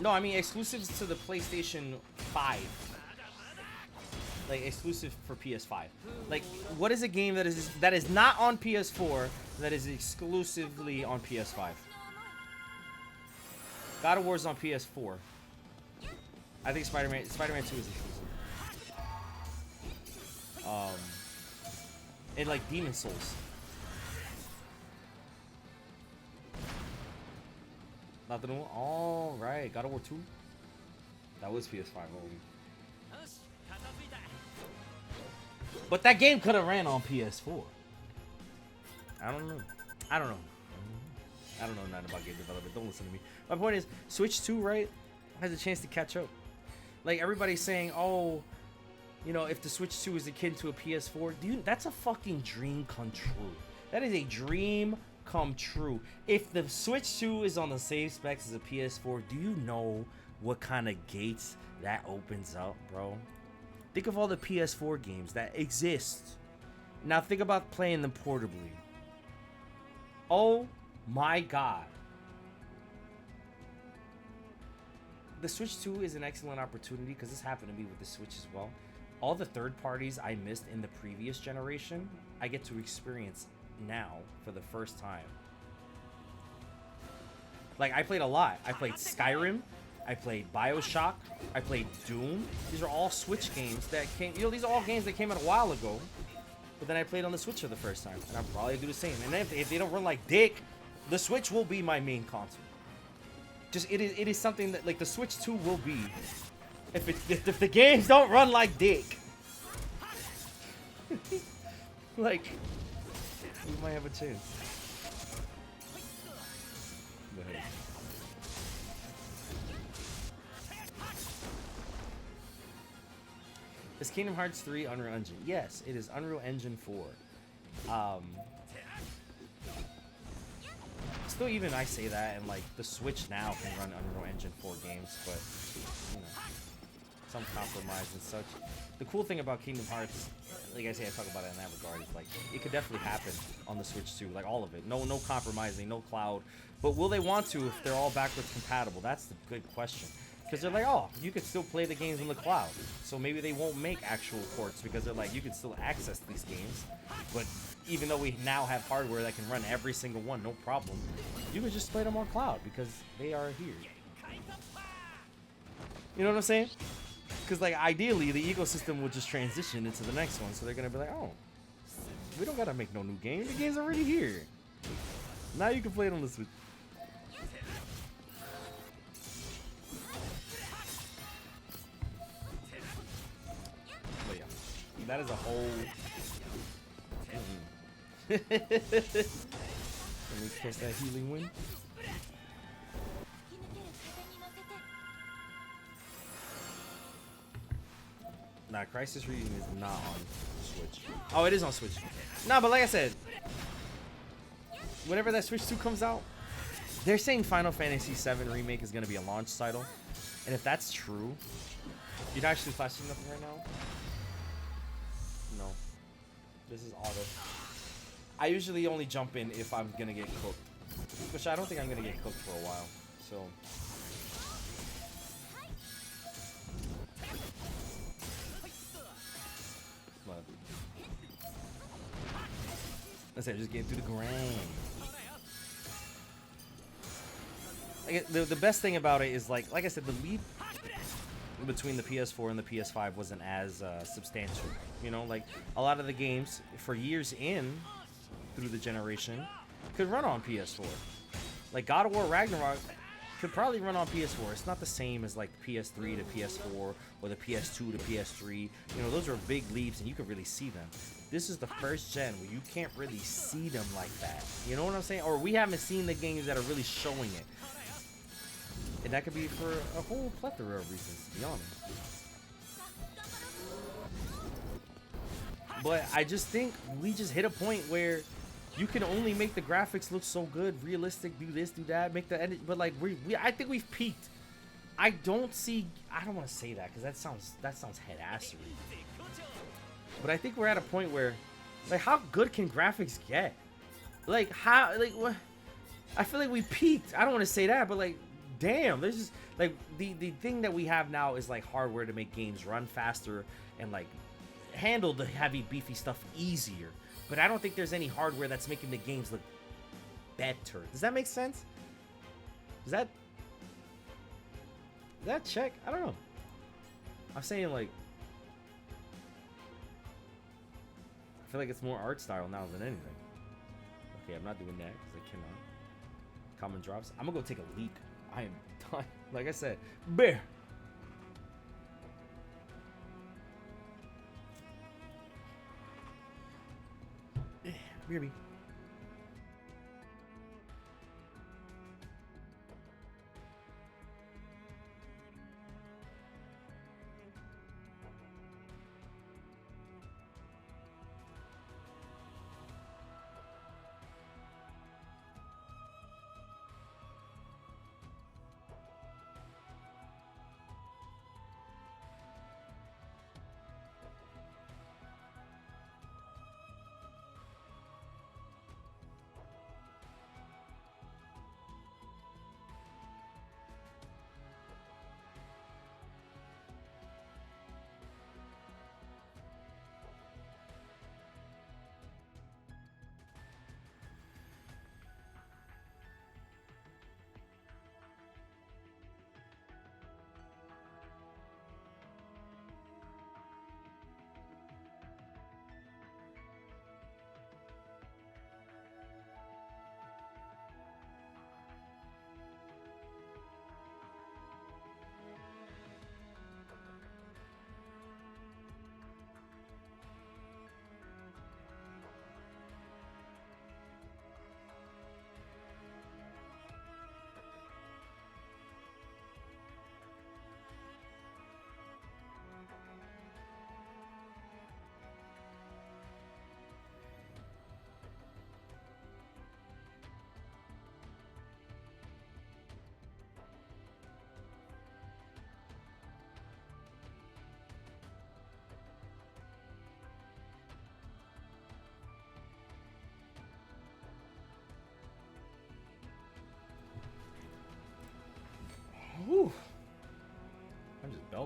No, I mean exclusives to the PlayStation 5. Like exclusive for PS5. Like, what is a game that is not on PS4 that is exclusively on PS5? God of War's on PS4. I think Spider-Man 2 is exclusive. And like Demon Souls. Not the new one? All right, God of War 2. That was PS5 only. But that game could have ran on PS4. I don't know. I don't know nothing about game development. Don't listen to me. My point is, Switch 2, right, has a chance to catch up. Like, everybody's saying, oh, you know, if the Switch 2 is akin to a PS4, dude, that's a fucking dream come true. That is a dream come true. If the Switch 2 is on the same specs as a PS4, do you know what kind of gates that opens up, bro? Think of all the PS4 games that exist. Now think about playing them portably. Oh my god. The Switch 2 is an excellent opportunity because this happened to me with the Switch as well. All the third parties I missed in the previous generation, I get to experience now for the first time. Like, I played a lot. I played Skyrim. I played BioShock. I played Doom. These are all Switch games that came... You know, these are all games that came out a while ago. But then I played on the Switch for the first time. And I'll probably do the same. And if they don't run like dick, the Switch will be my main console. Just, it is something that, like, the Switch 2 will be. If the games don't run like dick. Like, we might have a chance. Go ahead. Is Kingdom Hearts 3 Unreal Engine? Yes, it is Unreal Engine 4. still, even I say that, and like the Switch now can run Unreal Engine 4 games, but you know, some compromise and such. The cool thing about Kingdom Hearts, like I say, I talk about it in that regard, is like it could definitely happen on the Switch too, like all of it. No compromising, no cloud. But will they want to if they're all backwards compatible? That's the good question. Because they're like, oh, you could still play the games on the cloud. So maybe they won't make actual ports because they're like, you can still access these games. But even though we now have hardware that can run every single one, no problem, you can just play them on cloud because they are here. You know what I'm saying? Because like ideally, the ecosystem will just transition into the next one. So they're going to be like, oh, we don't got to make no new game. The game's already here. Now you can play it on the Switch. That is a whole. Let me catch that healing wind. Nah, Crisis Reading is not on Switch. Oh, it is on Switch. Nah, but like I said, whenever that Switch 2 comes out, they're saying Final Fantasy VII Remake is going to be a launch title. And if that's true, you're not actually flashing nothing right now? No. This is auto. I usually only jump in if I'm going to get cooked. Which I don't think I'm going to get cooked for a while. So. But. Let's say just getting through the grind. The best thing about it is like I said, the leap between the PS4 and the PS5 wasn't as substantial. You know, like a lot of the games for years in through the generation could run on PS4. Like God of War Ragnarok could probably run on PS4. It's not the same as like PS3 to PS4 or the PS2 to PS3. You know, those are big leaps and you can really see them. This is the first gen where you can't really see them like that. You know what I'm saying? Or we haven't seen the games that are really showing it. And that could be for a whole plethora of reasons, to be honest. But I just think we just hit a point where you can only make the graphics look so good, realistic, do this, do that, make the edit. But like I think we've peaked. I don't want to say that because that sounds head-assery. But I think we're at a point where, like, how good can graphics get? Like what? I feel like we peaked. I don't want to say that, but like, damn, there's just like the thing that we have now is like hardware to make games run faster and like handle the heavy beefy stuff easier. But I don't think there's any hardware that's making the games look better. Does that make sense? Does that check? I don't know. I'm saying like I feel like it's more art style now than anything. Okay, I'm not doing that because I cannot. Common drops. I'm gonna go take a leak. I am done. Like I said, bear. Baby.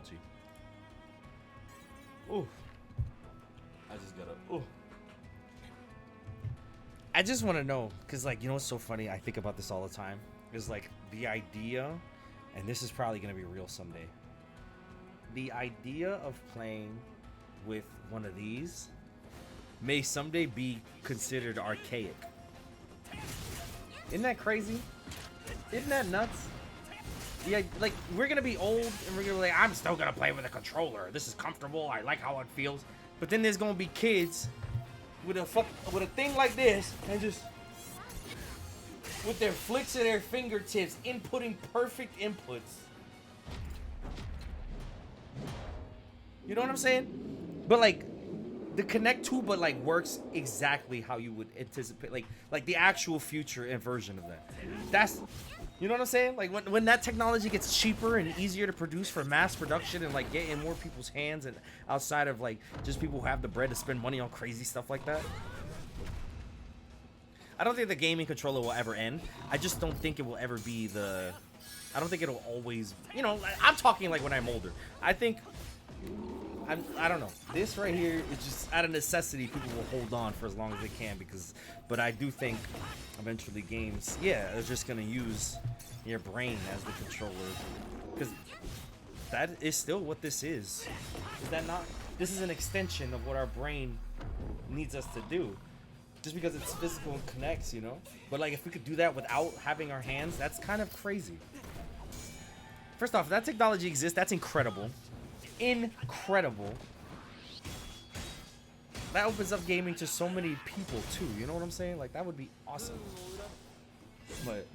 salty. Ooh. I just gotta. Ooh. I just want to know, because, like, you know what's so funny? I think about this all the time. Is, like, the idea, and this is probably going to be real someday. The idea of playing with one of these may someday be considered archaic. Isn't that crazy? Isn't that nuts? Yeah, like, we're going to be old, and we're going to be like, I'm still going to play with a controller. This is comfortable. I like how it feels. But then there's going to be kids with a thing like this, and just with their flicks of their fingertips inputting perfect inputs. You know what I'm saying? But like the Connect 2 but like works exactly how you would anticipate, like the actual future and version of that. That's, you know what I'm saying? Like when that technology gets cheaper and easier to produce for mass production and like get in more people's hands and outside of like just people who have the bread to spend money on crazy stuff like that. I don't think the gaming controller will ever end. I just don't think it will ever be the... I don't think it'll always... You know, I'm talking like when I'm older. I think... I don't know. This right here is just out of necessity. People will hold on for as long as they can because... But I do think eventually games... Yeah, they're just going to use your brain as the controller. Because that is still what this is. Is that not... This is an extension of what our brain needs us to do. Just because it's physical and connects, you know? But like if we could do that without having our hands, that's kind of crazy. First off, if that technology exists, that's incredible. Incredible. That opens up gaming to so many people too, you know what I'm saying? Like that would be awesome. But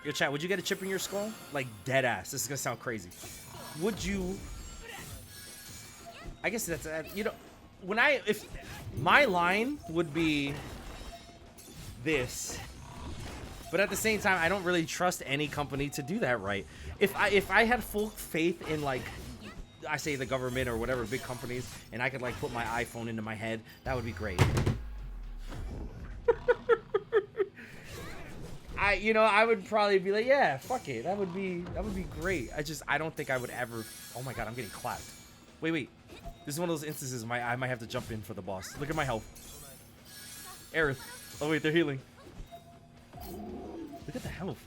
yo, chat, would you get a chip in your skull? Like dead ass. This is gonna sound crazy. Would you? I guess that's, you know, if my line would be this, but at the same time, I don't really trust any company to do that right. If I had full faith in like, I say the government or whatever big companies, and I could like put my iPhone into my head, that would be great. I would probably be like, yeah, fuck it, that would be great. I don't think I would ever. Oh my god, I'm getting clapped. Wait. This is one of those instances I might have to jump in for the boss. Look at my health. Aerith. Oh wait, they're healing. Look at the health.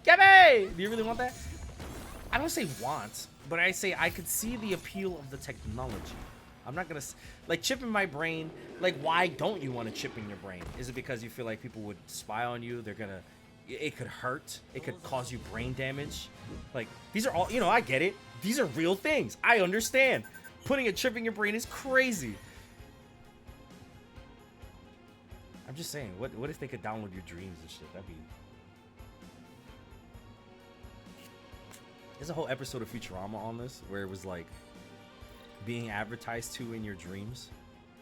Get me! Do you really want that? I don't say want, but I say I could see the appeal of the technology. I'm not gonna like chip in my brain. Like, why don't you want a chip in your brain? Is it because you feel like people would spy on you? It could hurt. It could cause you brain damage. Like, these are all, you know, I get it. These are real things. I understand. Putting a chip in your brain is crazy. I'm just saying, what if they could download your dreams and shit? That'd be... There's a whole episode of Futurama on this, where it was like being advertised to in your dreams.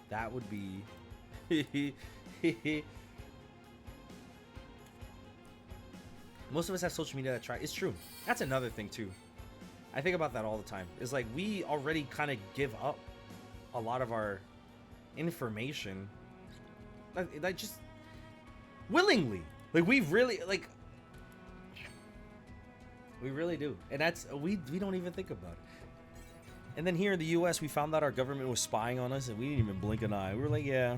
That would be... Most of us have social media that try. It's true. That's another thing too. I think about that all the time. It's like we already kind of give up a lot of our information, like just willingly. Like we really do, and that's we don't even think about it. And then here in the U.S., we found out our government was spying on us, and we didn't even blink an eye. We were like, yeah.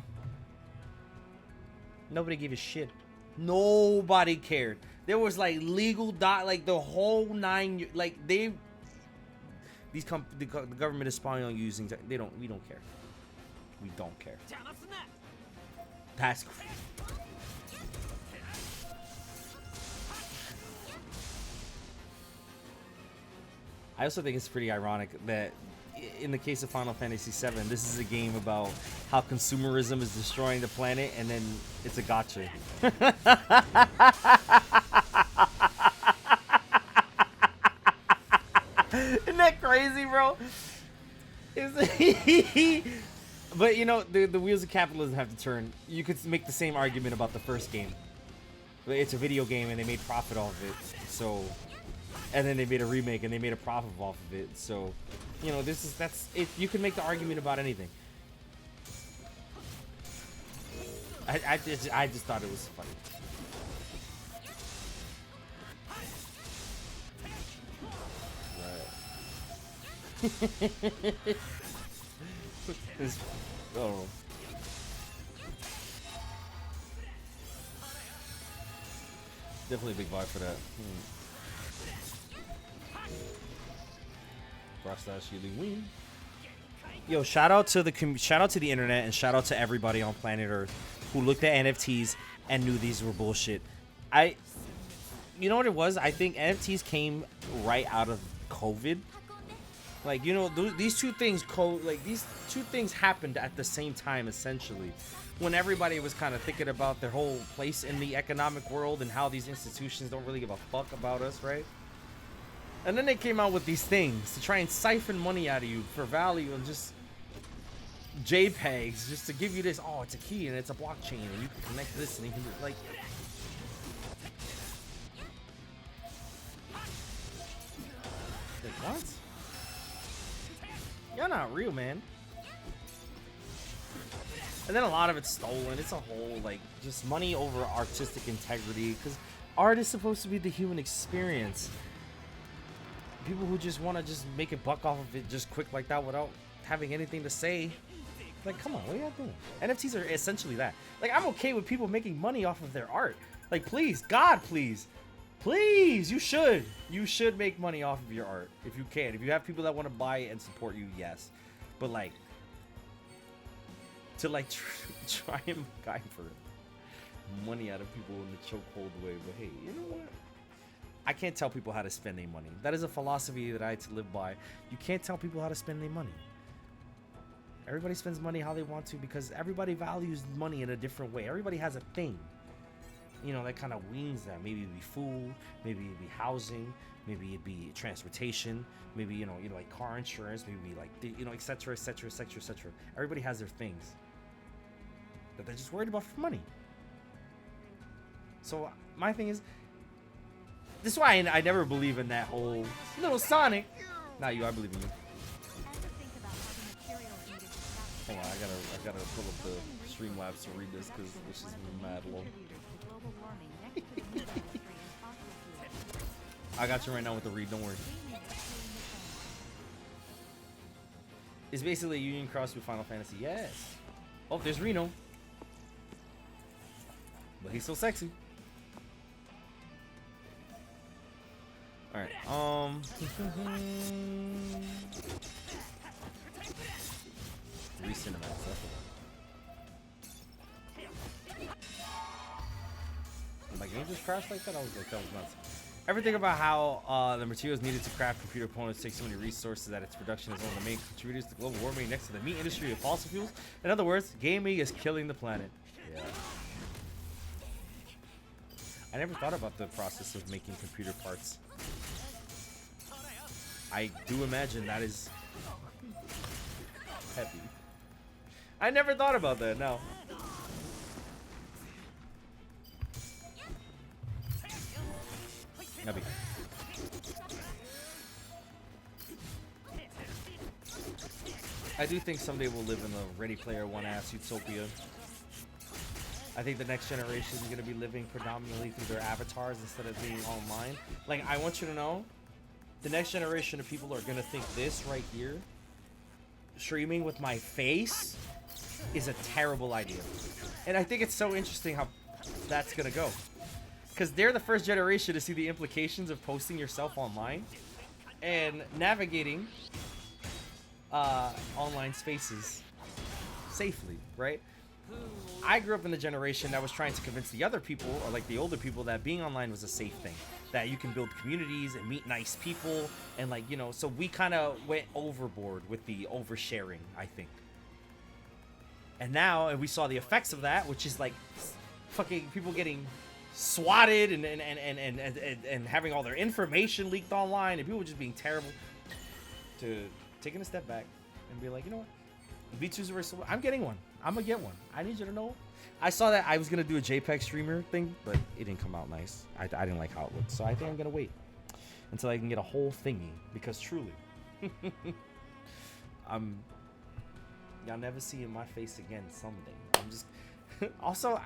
Nobody gave a shit. Nobody cared. There was like legal like the whole nine. Like the government is spying on you using. We don't care. We don't care. That's crazy. I also think it's pretty ironic that in the case of Final Fantasy VII, this is a game about how consumerism is destroying the planet, and then it's a gacha. Isn't that crazy, bro? But you know, the wheels of capitalism have to turn. You could make the same argument about the first game. It's a video game, and they made profit off of it. So, and then they made a remake, and they made a profit off of it. So, you know, that's it. You can make the argument about anything. I just thought it was funny. This, oh. Definitely a big vibe for that. Skywardwing. Yo, shout out to the internet and shout out to everybody on planet Earth who looked at NFTs and knew these were bullshit. You know what it was? I think NFTs came right out of COVID. Like, you know, these two things happened at the same time, essentially, when everybody was kind of thinking about their whole place in the economic world and how these institutions don't really give a fuck about us, right? And then they came out with these things to try and siphon money out of you for value and just JPEGs, just to give you this, oh, it's a key and it's a blockchain and you can connect this and you can, like... What? You're not real, man. And then a lot of it's stolen. It's a whole, like, just money over artistic integrity, because art is supposed to be the human experience. People who just want to just make a buck off of it just quick like that without having anything to say. Like, come on, what are y'all doing? NFTs are essentially that. Like, I'm okay with people making money off of their art. Like, please, God, please. Please, you should. You should make money off of your art if you can. If you have people that want to buy it and support you, yes. But, like, to, like, try and guide for money out of people in the chokehold way. But, hey, you know what? I can't tell people how to spend their money. That is a philosophy that I had to live by. You can't tell people how to spend their money. Everybody spends money how they want to because everybody values money in a different way. Everybody has a thing, you know, that kind of wings that. Maybe it'd be food, maybe it'd be housing, maybe it'd be transportation, maybe, you know, like car insurance, maybe like, you know, etc., etc., etc., etc. Everybody has their things that they're just worried about for money. So my thing is, this is why I never believe in that whole little Sonic. Not you, I believe in you. Hold on, I gotta pull up the Streamlabs to read this because this is mad low. I got you right now with the read, don't worry. It's basically a union cross with Final Fantasy. Yes. Oh, there's Reno. But he's so sexy. Alright, re-cinematics, that's the one. My game just crashed like that? I was like, that was nuts. Everything about how the materials needed to craft computer components take so many resources that its production is one of the main contributors to global warming next to the meat industry of fossil fuels. In other words, gaming is killing the planet. Yeah. I never thought about the process of making computer parts. I do imagine that is heavy. I never thought about that, no. Heavy. I do think someday we'll live in a Ready Player One ass utopia. I think the next generation is going to be living predominantly through their avatars instead of being online. Like, I want you to know, the next generation of people are going to think this right here, streaming with my face, is a terrible idea. And I think it's so interesting how that's going to go. Because they're the first generation to see the implications of posting yourself online and navigating online spaces safely, right? I grew up in the generation that was trying to convince the other people, or like the older people, that being online was a safe thing, that you can build communities and meet nice people, and like, you know, so we kind of went overboard with the oversharing, I think. And now, and we saw the effects of that, which is like fucking people getting swatted and having all their information leaked online, and people just being terrible. To taking a step back and be like, you know what, V2's versus, I'm getting one. I'm gonna get one. I need you to know. I saw that I was gonna do a JPEG streamer thing, but it didn't come out nice. I didn't like how it looked, so I think I'm gonna wait until I can get a whole thingy, because truly, y'all never seeing my face again someday. I'm just also,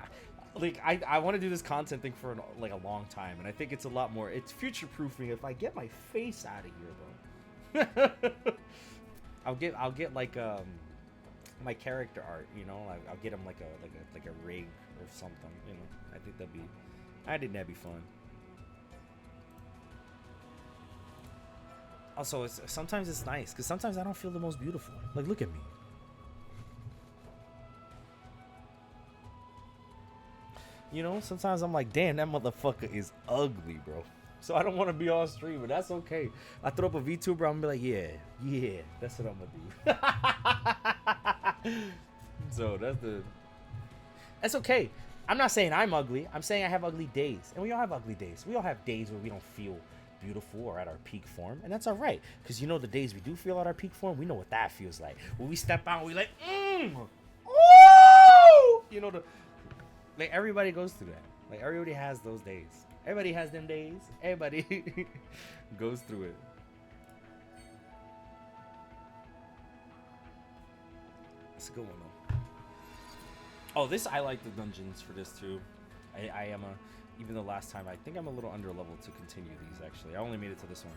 like, I want to do this content thing for like a long time, and I think it's a lot more. It's future proofing if I get my face out of here, though. I'll get like my character art, you know, like I'll get him like a rig or something, you know. I think that'd be fun. Also, sometimes it's nice because sometimes I don't feel the most beautiful. Like, look at me. You know, sometimes I'm like, damn, that motherfucker is ugly, bro. So I don't want to be on stream, but that's okay. I throw up a VTuber, I'm gonna be like, yeah, that's what I'm gonna do. So that's okay. I'm not saying I'm ugly. I'm saying I have ugly days, and we all have ugly days. We all have days where we don't feel beautiful or at our peak form, and that's all right. Because you know the days we do feel at our peak form, we know what that feels like. When we step out, we like, ooh, you know, like everybody goes through that. Like everybody has those days. Everybody has them days. Everybody goes through it. It's a good one though. Oh, I like the dungeons for this too. I am even though last time I think I'm a little under level to continue these actually. I only made it to this one.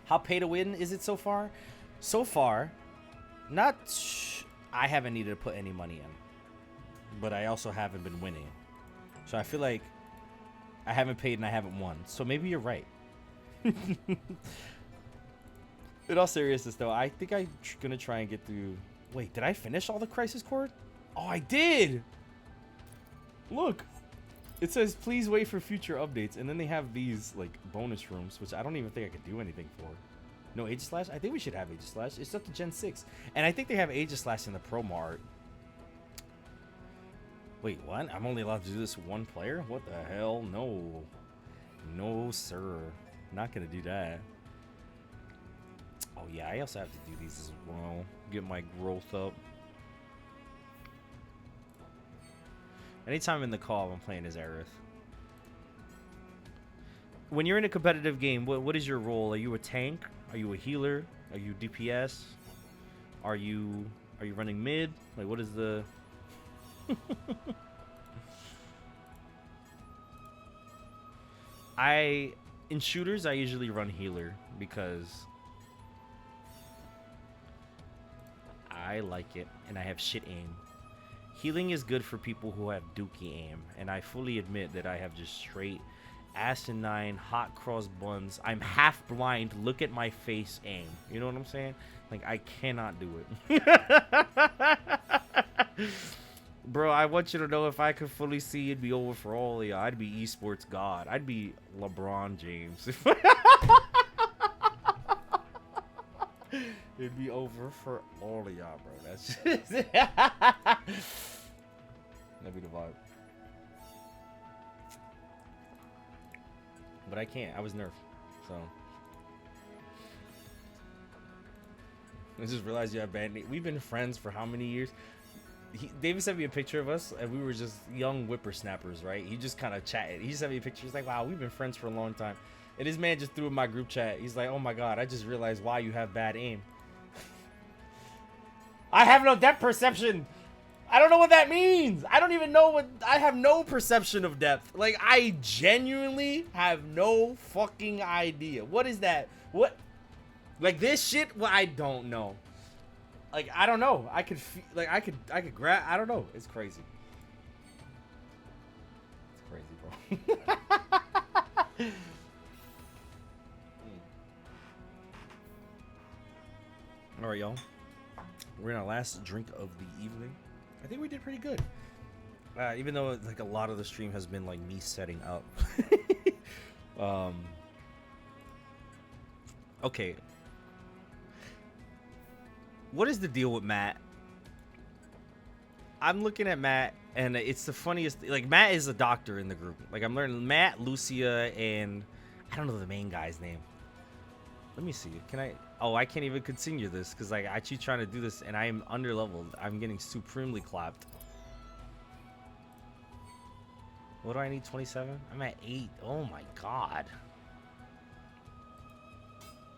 How pay to win is it so far? So far, I haven't needed to put any money in. But I also haven't been winning. So I feel like I haven't paid and I haven't won. So maybe you're right. In all seriousness though, I think I'm gonna try and get through. Wait, did I finish all the Crisis Core? Oh, I did! Look! It says, please wait for future updates. And then they have these, like, bonus rooms, which I don't even think I could do anything for. No Aegislash? I think we should have Aegislash. It's up to Gen 6. And I think they have Aegislash in the promo art. Wait, what? I'm only allowed to do this one player? What the hell? No. No, sir. Not gonna do that. Oh, yeah, I also have to do these as well. Get my growth up. Anytime in the call, I'm playing as Aerith. When you're in a competitive game, what is your role? Are you a tank? Are you a healer? Are you DPS? Are you running mid? Like, what is the... In shooters, I usually run healer because I like it and I have shit aim. Healing is good for people who have dookie aim, and I fully admit that I have just straight asinine, hot cross buns. I'm half blind, look at my face aim. You know what I'm saying? Like, I cannot do it. Bro, I want you to know if I could fully see it'd be over for all of y'all. I'd be esports god. I'd be LeBron James. It'd be over for all of y'all, bro. That's just... That'd be the vibe. But I can't. I was nerfed. So. I just realized you have bad... We've been friends for how many years? David sent me a picture of us, and we were just young whippersnappers, right? He just kind of chatted. He just sent me a picture. He's like, wow, we've been friends for a long time. And this man just threw in my group chat. He's like, oh my god, I just realized why you have bad aim. I have no depth perception. I don't know what that means. I don't even know what... I have no perception of depth. Like, I genuinely have no fucking idea. What is that? What? Like, this shit? Well, I don't know. Like, I don't know. I could feel... Like, I could grab... I don't know. It's crazy. It's crazy, bro. All right, y'all. We're in our last drink of the evening. I think we did pretty good. Even though like a lot of the stream has been like me setting up. Okay. What is the deal with Matt? I'm looking at Matt, and it's the funniest. Like, Matt is a doctor in the group. Like, I'm learning Matt, Lucia, and I don't know the main guy's name. Let me see. Can I? Oh, I can't even continue this because like I keep trying to do this and I am under leveled. I'm getting supremely clapped. What do I need? 27? I'm at 8. Oh my god.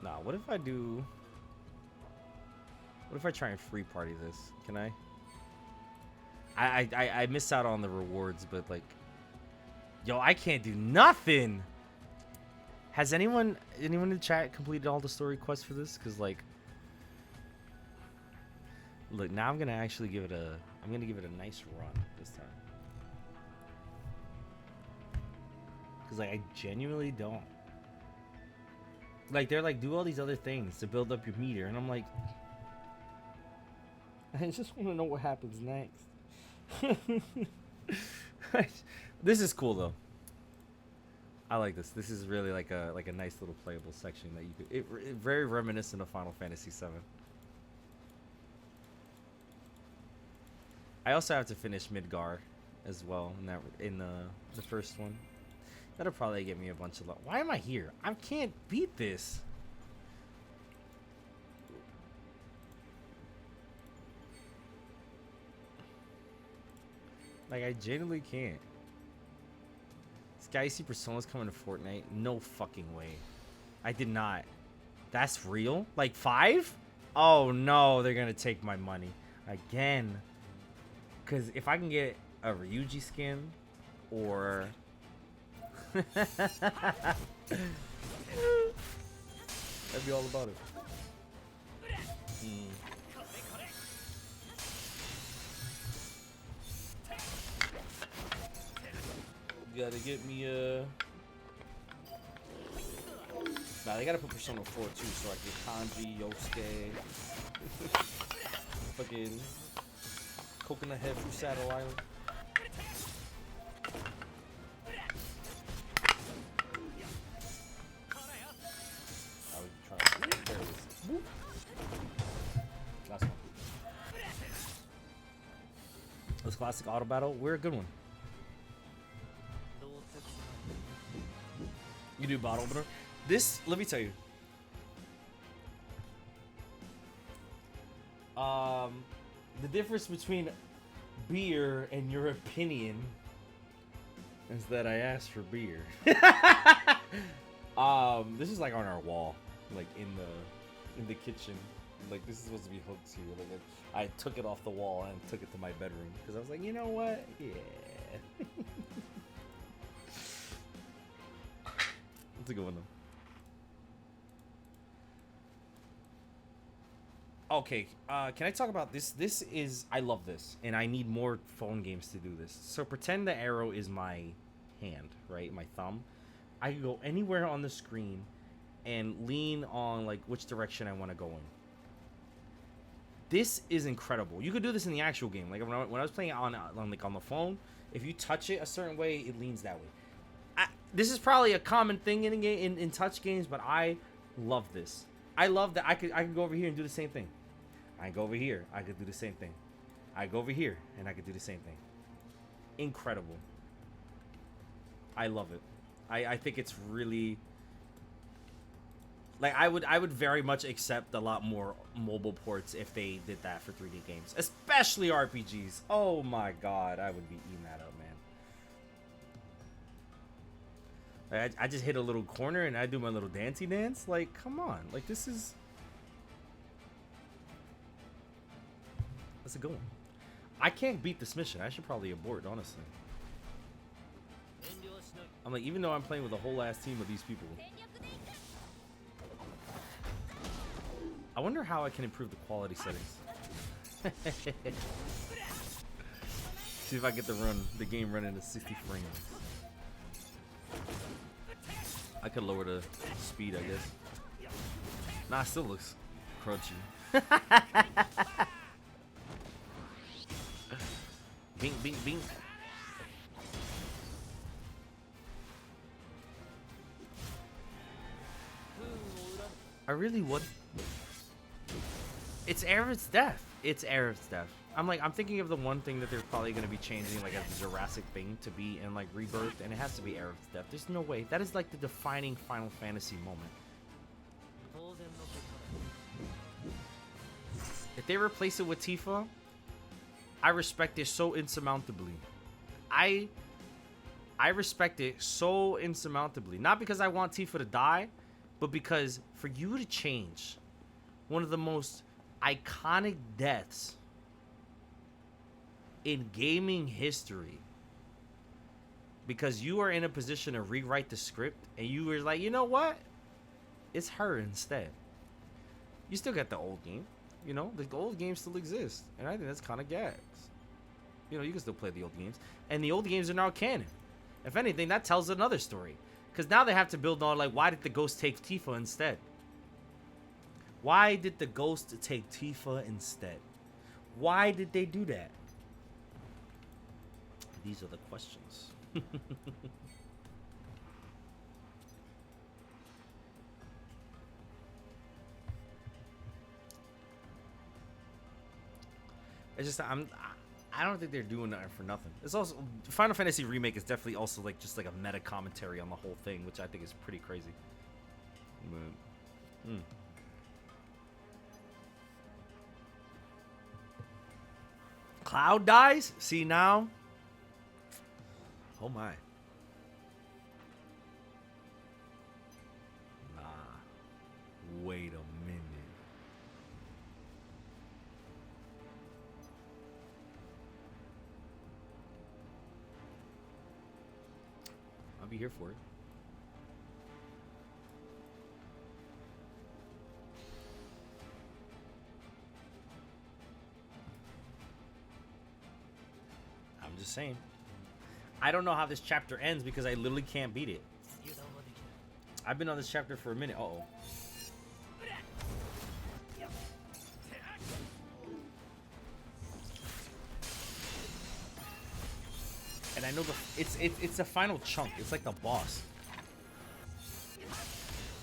Nah, what if I do... What if I try and free party this? Can I? I miss out on the rewards, but like... Yo, I can't do nothing! Has anyone in the chat completed all the story quests for this? Cause like, look, now I'm gonna actually give it a nice run this time. Cause like I genuinely don't. Like they're like, do all these other things to build up your meter, and I'm like, I just want to know what happens next. This is cool though. I like this. This is really like a nice little playable section that you could. It very reminiscent of Final Fantasy VII. I also have to finish Midgar as well in the first one. That'll probably get me a bunch of luck. Why am I here? I can't beat this. Like, I genuinely can't. This guy, you see Persona's coming to Fortnite? No fucking way. I did not. That's real? Like 5? Oh no, they're gonna take my money. Again. Because if I can get a Ryuji skin or... That'd be all about it. Gotta get me a... Nah, they gotta put Persona 4 too, so I get Kanji, Yosuke, fucking Coconut Head through Saddle Island. I was trying to compare this. Last one. This classic auto battle, we're a good one. You do bottle opener. This, let me tell you. The difference between beer and your opinion is that I asked for beer. This is like on our wall, like in the kitchen. Like this is supposed to be hooked to. Like I took it off the wall and took it to my bedroom because I was like, you know what? Yeah. That's a good one though. Okay, can I talk about this? This is, I love this, and I need more phone games to do this. So pretend the arrow is my hand, right? My thumb. I can go anywhere on the screen and lean on like which direction I want to go in. This is incredible. You could do this in the actual game. Like when I was playing it on the phone, if you touch it a certain way, it leans that way. This is probably a common thing in touch games, but I love this. I love that I could go over here and do the same thing. I go over here, I could do the same thing. I go over here and I could do the same thing. Incredible. I love it. I think it's really like I would very much accept a lot more mobile ports if they did that for 3D games, especially RPGs. Oh my god, I would be eating that up, man. I just hit a little corner and I do my little dancey dance. Like, come on. Like, this is... That's a good one. I can't beat this mission. I should probably abort, honestly. I'm like, even though I'm playing with a whole ass team of these people. I wonder how I can improve the quality settings. See if I get the game running at 60 frames. I could lower the speed, I guess. Nah, it still looks crunchy. Bink, bink, bink. I really would. It's Aerith's death. It's Aerith's death. I'm thinking of the one thing that they're probably going to be changing, like a Jurassic thing to be in like Rebirth, and it has to be Aerith's death. There's no way. That is like the defining Final Fantasy moment. If they replace it with Tifa, I respect it so insurmountably. I respect it so insurmountably. Not because I want Tifa to die, but because for you to change one of the most iconic deaths in gaming history because you are in a position to rewrite the script, and you were like, you know what? It's her instead. You still got the old game. You know, the old games still exist, and I think that's kind of gas. You know, you can still play the old games, and the old games are now canon. If anything, that tells another story, because now they have to build on, like, why did the ghost take Tifa instead? Why did the ghost take Tifa instead? Why did they do that? These are the questions. It's just I don't think they're doing that for nothing. It's also Final Fantasy Remake is definitely also like just like a meta commentary on the whole thing, which I think is pretty crazy. But, Cloud dies? See now? Oh my. Nah. Wait a minute. I'll be here for it. I'm just saying. I don't know how this chapter ends because I literally can't beat it. I've been on this chapter for a minute. Uh-oh. And I know it's the final chunk. It's like the boss.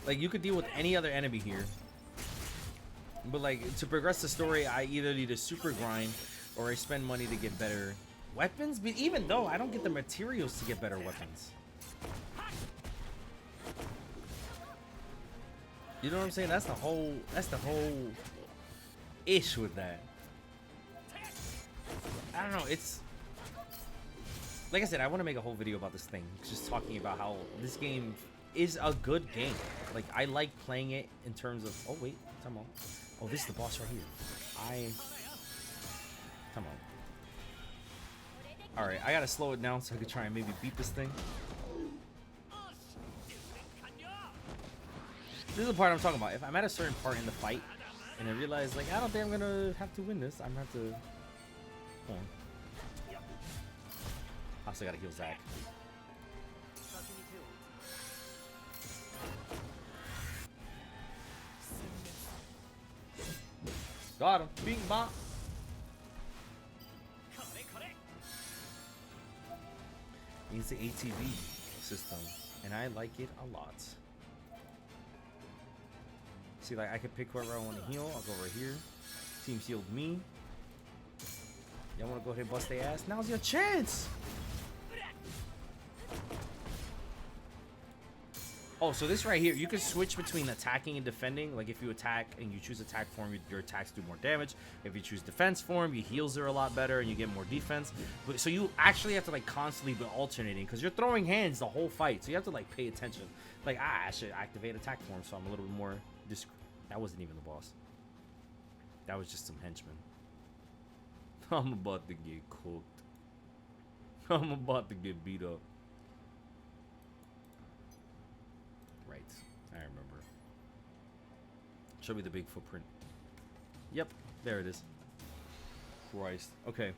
Like, you could deal with any other enemy here. But like, to progress the story, I either need a super grind or I spend money to get better weapons. But even though I don't get the materials to get better weapons. You know what I'm saying? That's the whole ish with that. I don't know, it's like I said, I want to make a whole video about this thing, just talking about how this game is a good game. Like, I like playing it in terms of, oh wait, come on. Oh, this is the boss right here. Come on. Alright, I gotta slow it down so I can try and maybe beat this thing. This is the part I'm talking about. If I'm at a certain part in the fight and I realize, like, I don't think I'm gonna have to win this, I'm gonna have to... Hold on. I also gotta heal Zack. Got him. Bing bop. It's the ATV system, and I like it a lot. See, like, I can pick whoever I want to heal. I'll go over here. Team's healed me. Y'all want to go ahead and bust their ass? Now's your chance! Oh, so this right here, you can switch between attacking and defending. Like, if you attack and you choose attack form, your attacks do more damage. If you choose defense form, your heals are a lot better and you get more defense. But, so you actually have to, like, constantly be alternating because you're throwing hands the whole fight. So you have to, like, pay attention. Like, I should activate attack form so I'm a little bit more discreet. That wasn't even the boss. That was just some henchmen. I'm about to get cooked. I'm about to get beat up. Right. I remember. Show me the big footprint. Yep. There it is. Christ. Okay.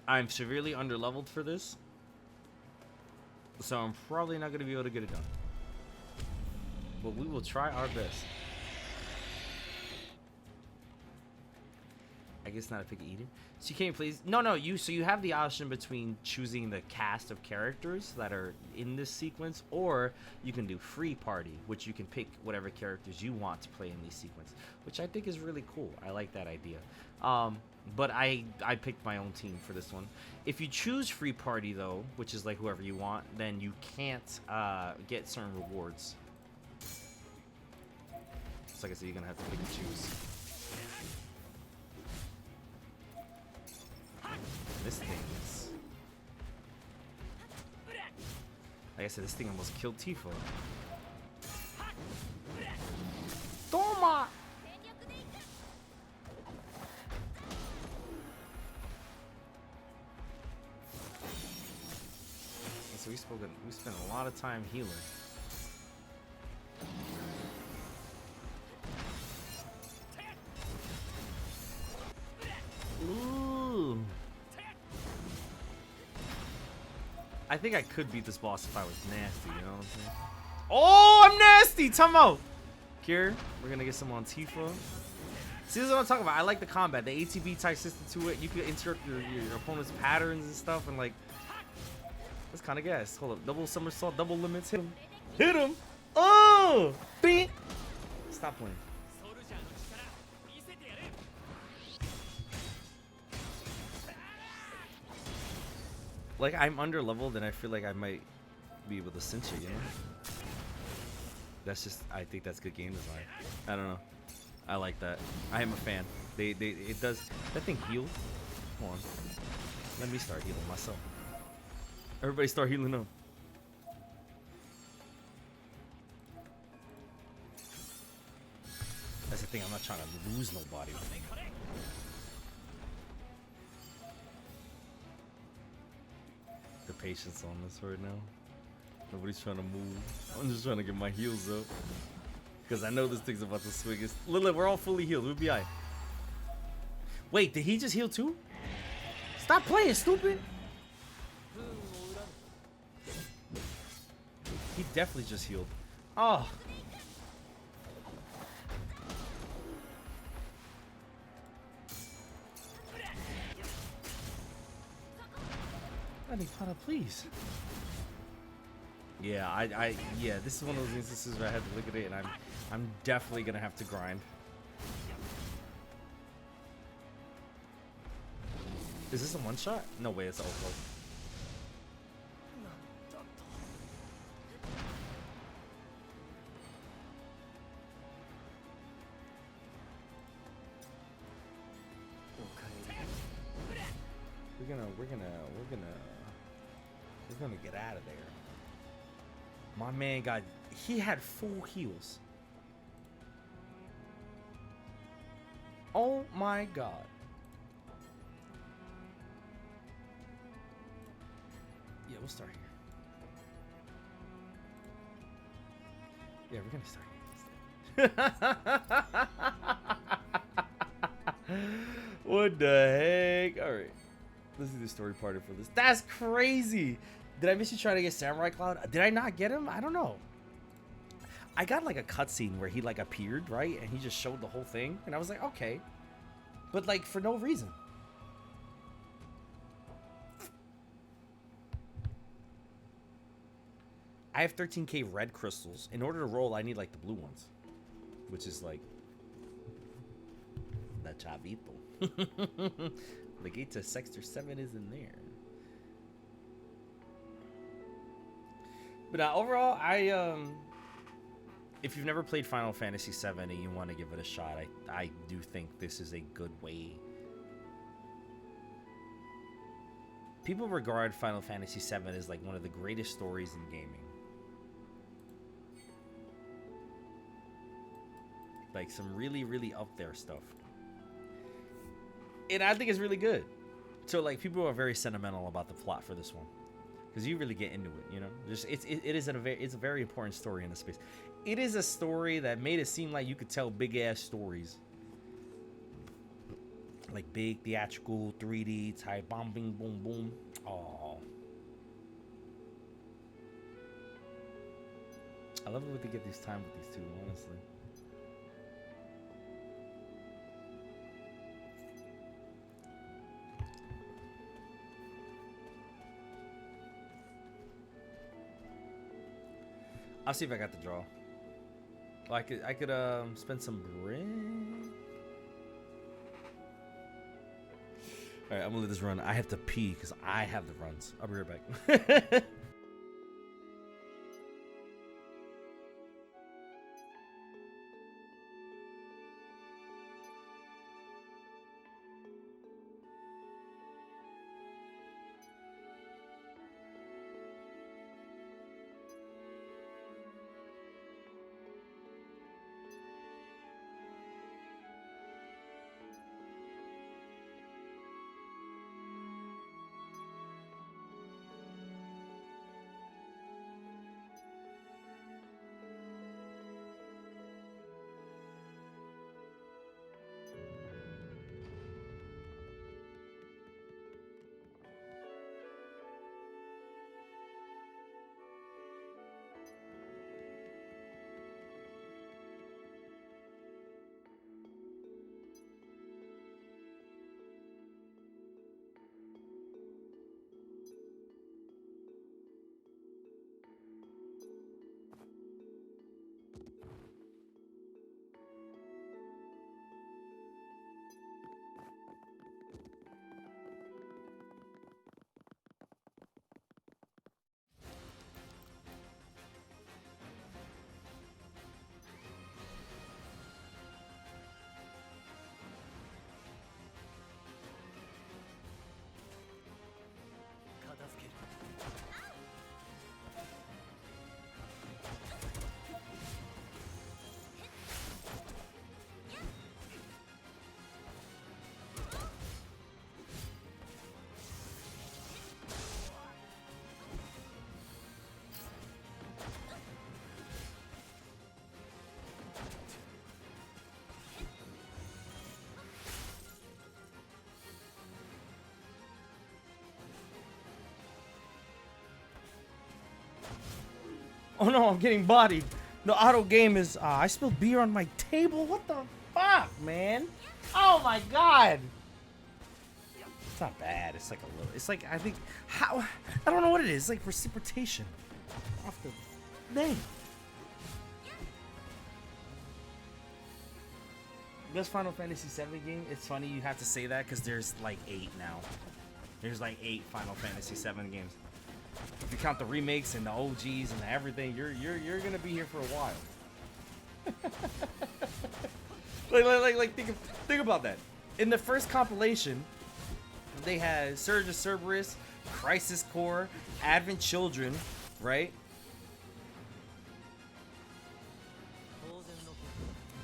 I'm severely underleveled for this. So I'm probably not going to be able to get it done. But we will try our best. I guess not a picky eater. So you can't please. No, so you have the option between choosing the cast of characters that are in this sequence, or you can do free party, which you can pick whatever characters you want to play in these sequence, which I think is really cool. I like that idea. But I picked my own team for this one. If you choose free party though, which is like whoever you want, then you can't get certain rewards. So like I said, you're gonna have to pick and choose. This thing is... Like I said, this thing almost killed Tifa. Toma! so we spent a lot of time healing. Ooh. I think I could beat this boss if I was nasty, you know what I'm saying? Oh, I'm nasty! Time out! Here, we're gonna get some on Tifa. See, this is what I'm talking about. I like the combat, the ATB type system to it. You can interrupt your opponent's patterns and stuff, and like, that's kind of gas. Hold up, double somersault, double limits, hit him. Hit him! Oh! Beat! Stop playing. Like, I'm under leveled and I feel like I might be able to cinch it, you know? That's just, I think that's good game design. I don't know. I like that. I am a fan. It does, that thing heal? Hold on. Let me start healing myself. Everybody start healing up. That's the thing, I'm not trying to lose nobody. The patience on this right now. Nobody's trying to move. I'm just trying to get my heals up. Because I know this thing's about to swing. Lilith, we're all fully healed. We'll be alright. Wait, did he just heal too? Stop playing, stupid! He definitely just healed. Oh. Pada, please. Yeah, yeah, this is one of those instances where I had to look at it and I'm definitely gonna have to grind. Is this a one shot? No way, it's a overload. We're gonna get out of there. My man he had full heals. Oh my god. Yeah, we'll start here. Yeah, we're gonna start here. What the heck? Alright. Let's do the story part for this. That's crazy. Did I miss you trying to get Samurai Cloud? Did I not get him? I don't know. I got like a cutscene where he like appeared, right? And he just showed the whole thing. And I was like, okay. But like for no reason. I have 13k red crystals. In order to roll, I need like the blue ones. Which is like the chavito. The gate to Sector 7 is in there. But overall, if you've never played Final Fantasy VII and you want to give it a shot, I do think this is a good way. People regard Final Fantasy VII as like one of the greatest stories in gaming. Like some really, really up there stuff. And I think it's really good. So like people are very sentimental about the plot for this one. Because you really get into it, you know. Just it's a very important story in the space. It is a story that made it seem like you could tell big ass stories, like big theatrical 3D type, bomb, bing, boom, boom. Oh, I love it when they get these time with these two, honestly. I'll see if I got the draw. Oh, I could spend some bread. All right, I'm gonna let this run. I have to pee because I have the runs. I'll be right back. Oh no, I'm getting bodied. The auto game is, I spilled beer on my table. What the fuck, man? Oh my god. It's not bad. It's like a little, it's like, I think, how, I don't know what it is. It's like precipitation off the thing. Best Final Fantasy VII game. It's funny you have to say that because there's like 8 now. There's like 8 Final Fantasy VII games. If you count the remakes and the OGs and everything, you're gonna be here for a while. Think about that. In the first compilation, they had Surge of Cerberus, Crisis Core, Advent Children, right?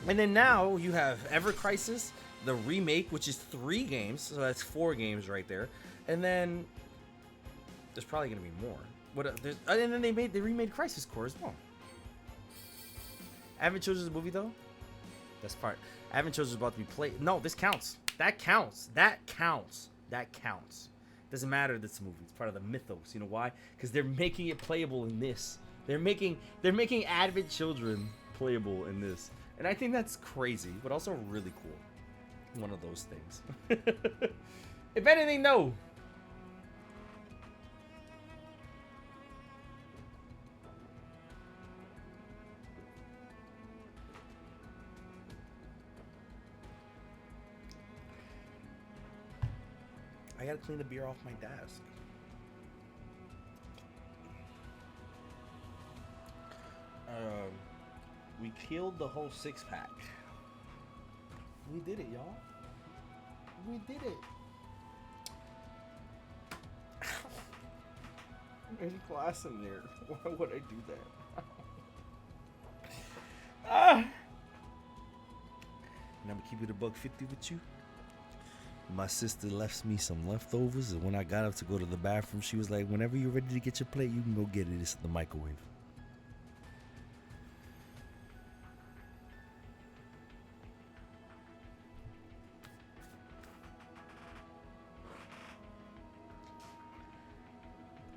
And then now you have Ever Crisis, the remake, which is 3 games, so that's 4 games right there. And then there's probably gonna be more. And then they remade Crisis Core as well. Advent Children's movie though. That's part. Advent Children's about to be played. No, this counts. That counts. That counts. That counts. Doesn't matter that's a movie. It's part of the mythos. You know why? Because they're making it playable in this. They're making Advent Children playable in this. And I think that's crazy, but also really cool. One of those things. If anything, no. I gotta clean the beer off my desk. We killed the whole 6-pack. We did it, y'all. We did it. There's glass in there. Why would I do that? And I'm gonna keep it $1.50 with you. My sister left me some leftovers, and when I got up to go to the bathroom, she was like, "Whenever you're ready to get your plate, you can go get it. It's in the microwave."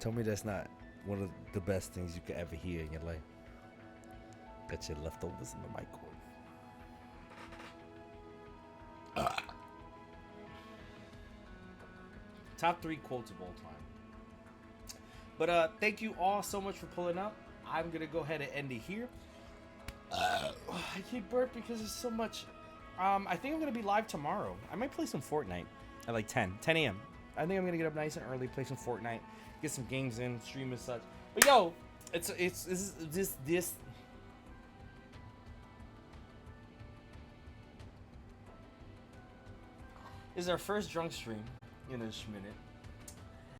Tell me that's not one of the best things you could ever hear in your life. Got your leftovers in the microwave. Top 3 quotes of all time. But thank you all so much for pulling up. I'm gonna go ahead and end it here. I can't burp because there's so much. I think I'm gonna be live tomorrow. I might play some Fortnite at like 10 a.m. I think I'm gonna get up nice and early, play some Fortnite, get some games in, stream and such. But yo, this is our first drunk stream in a minute.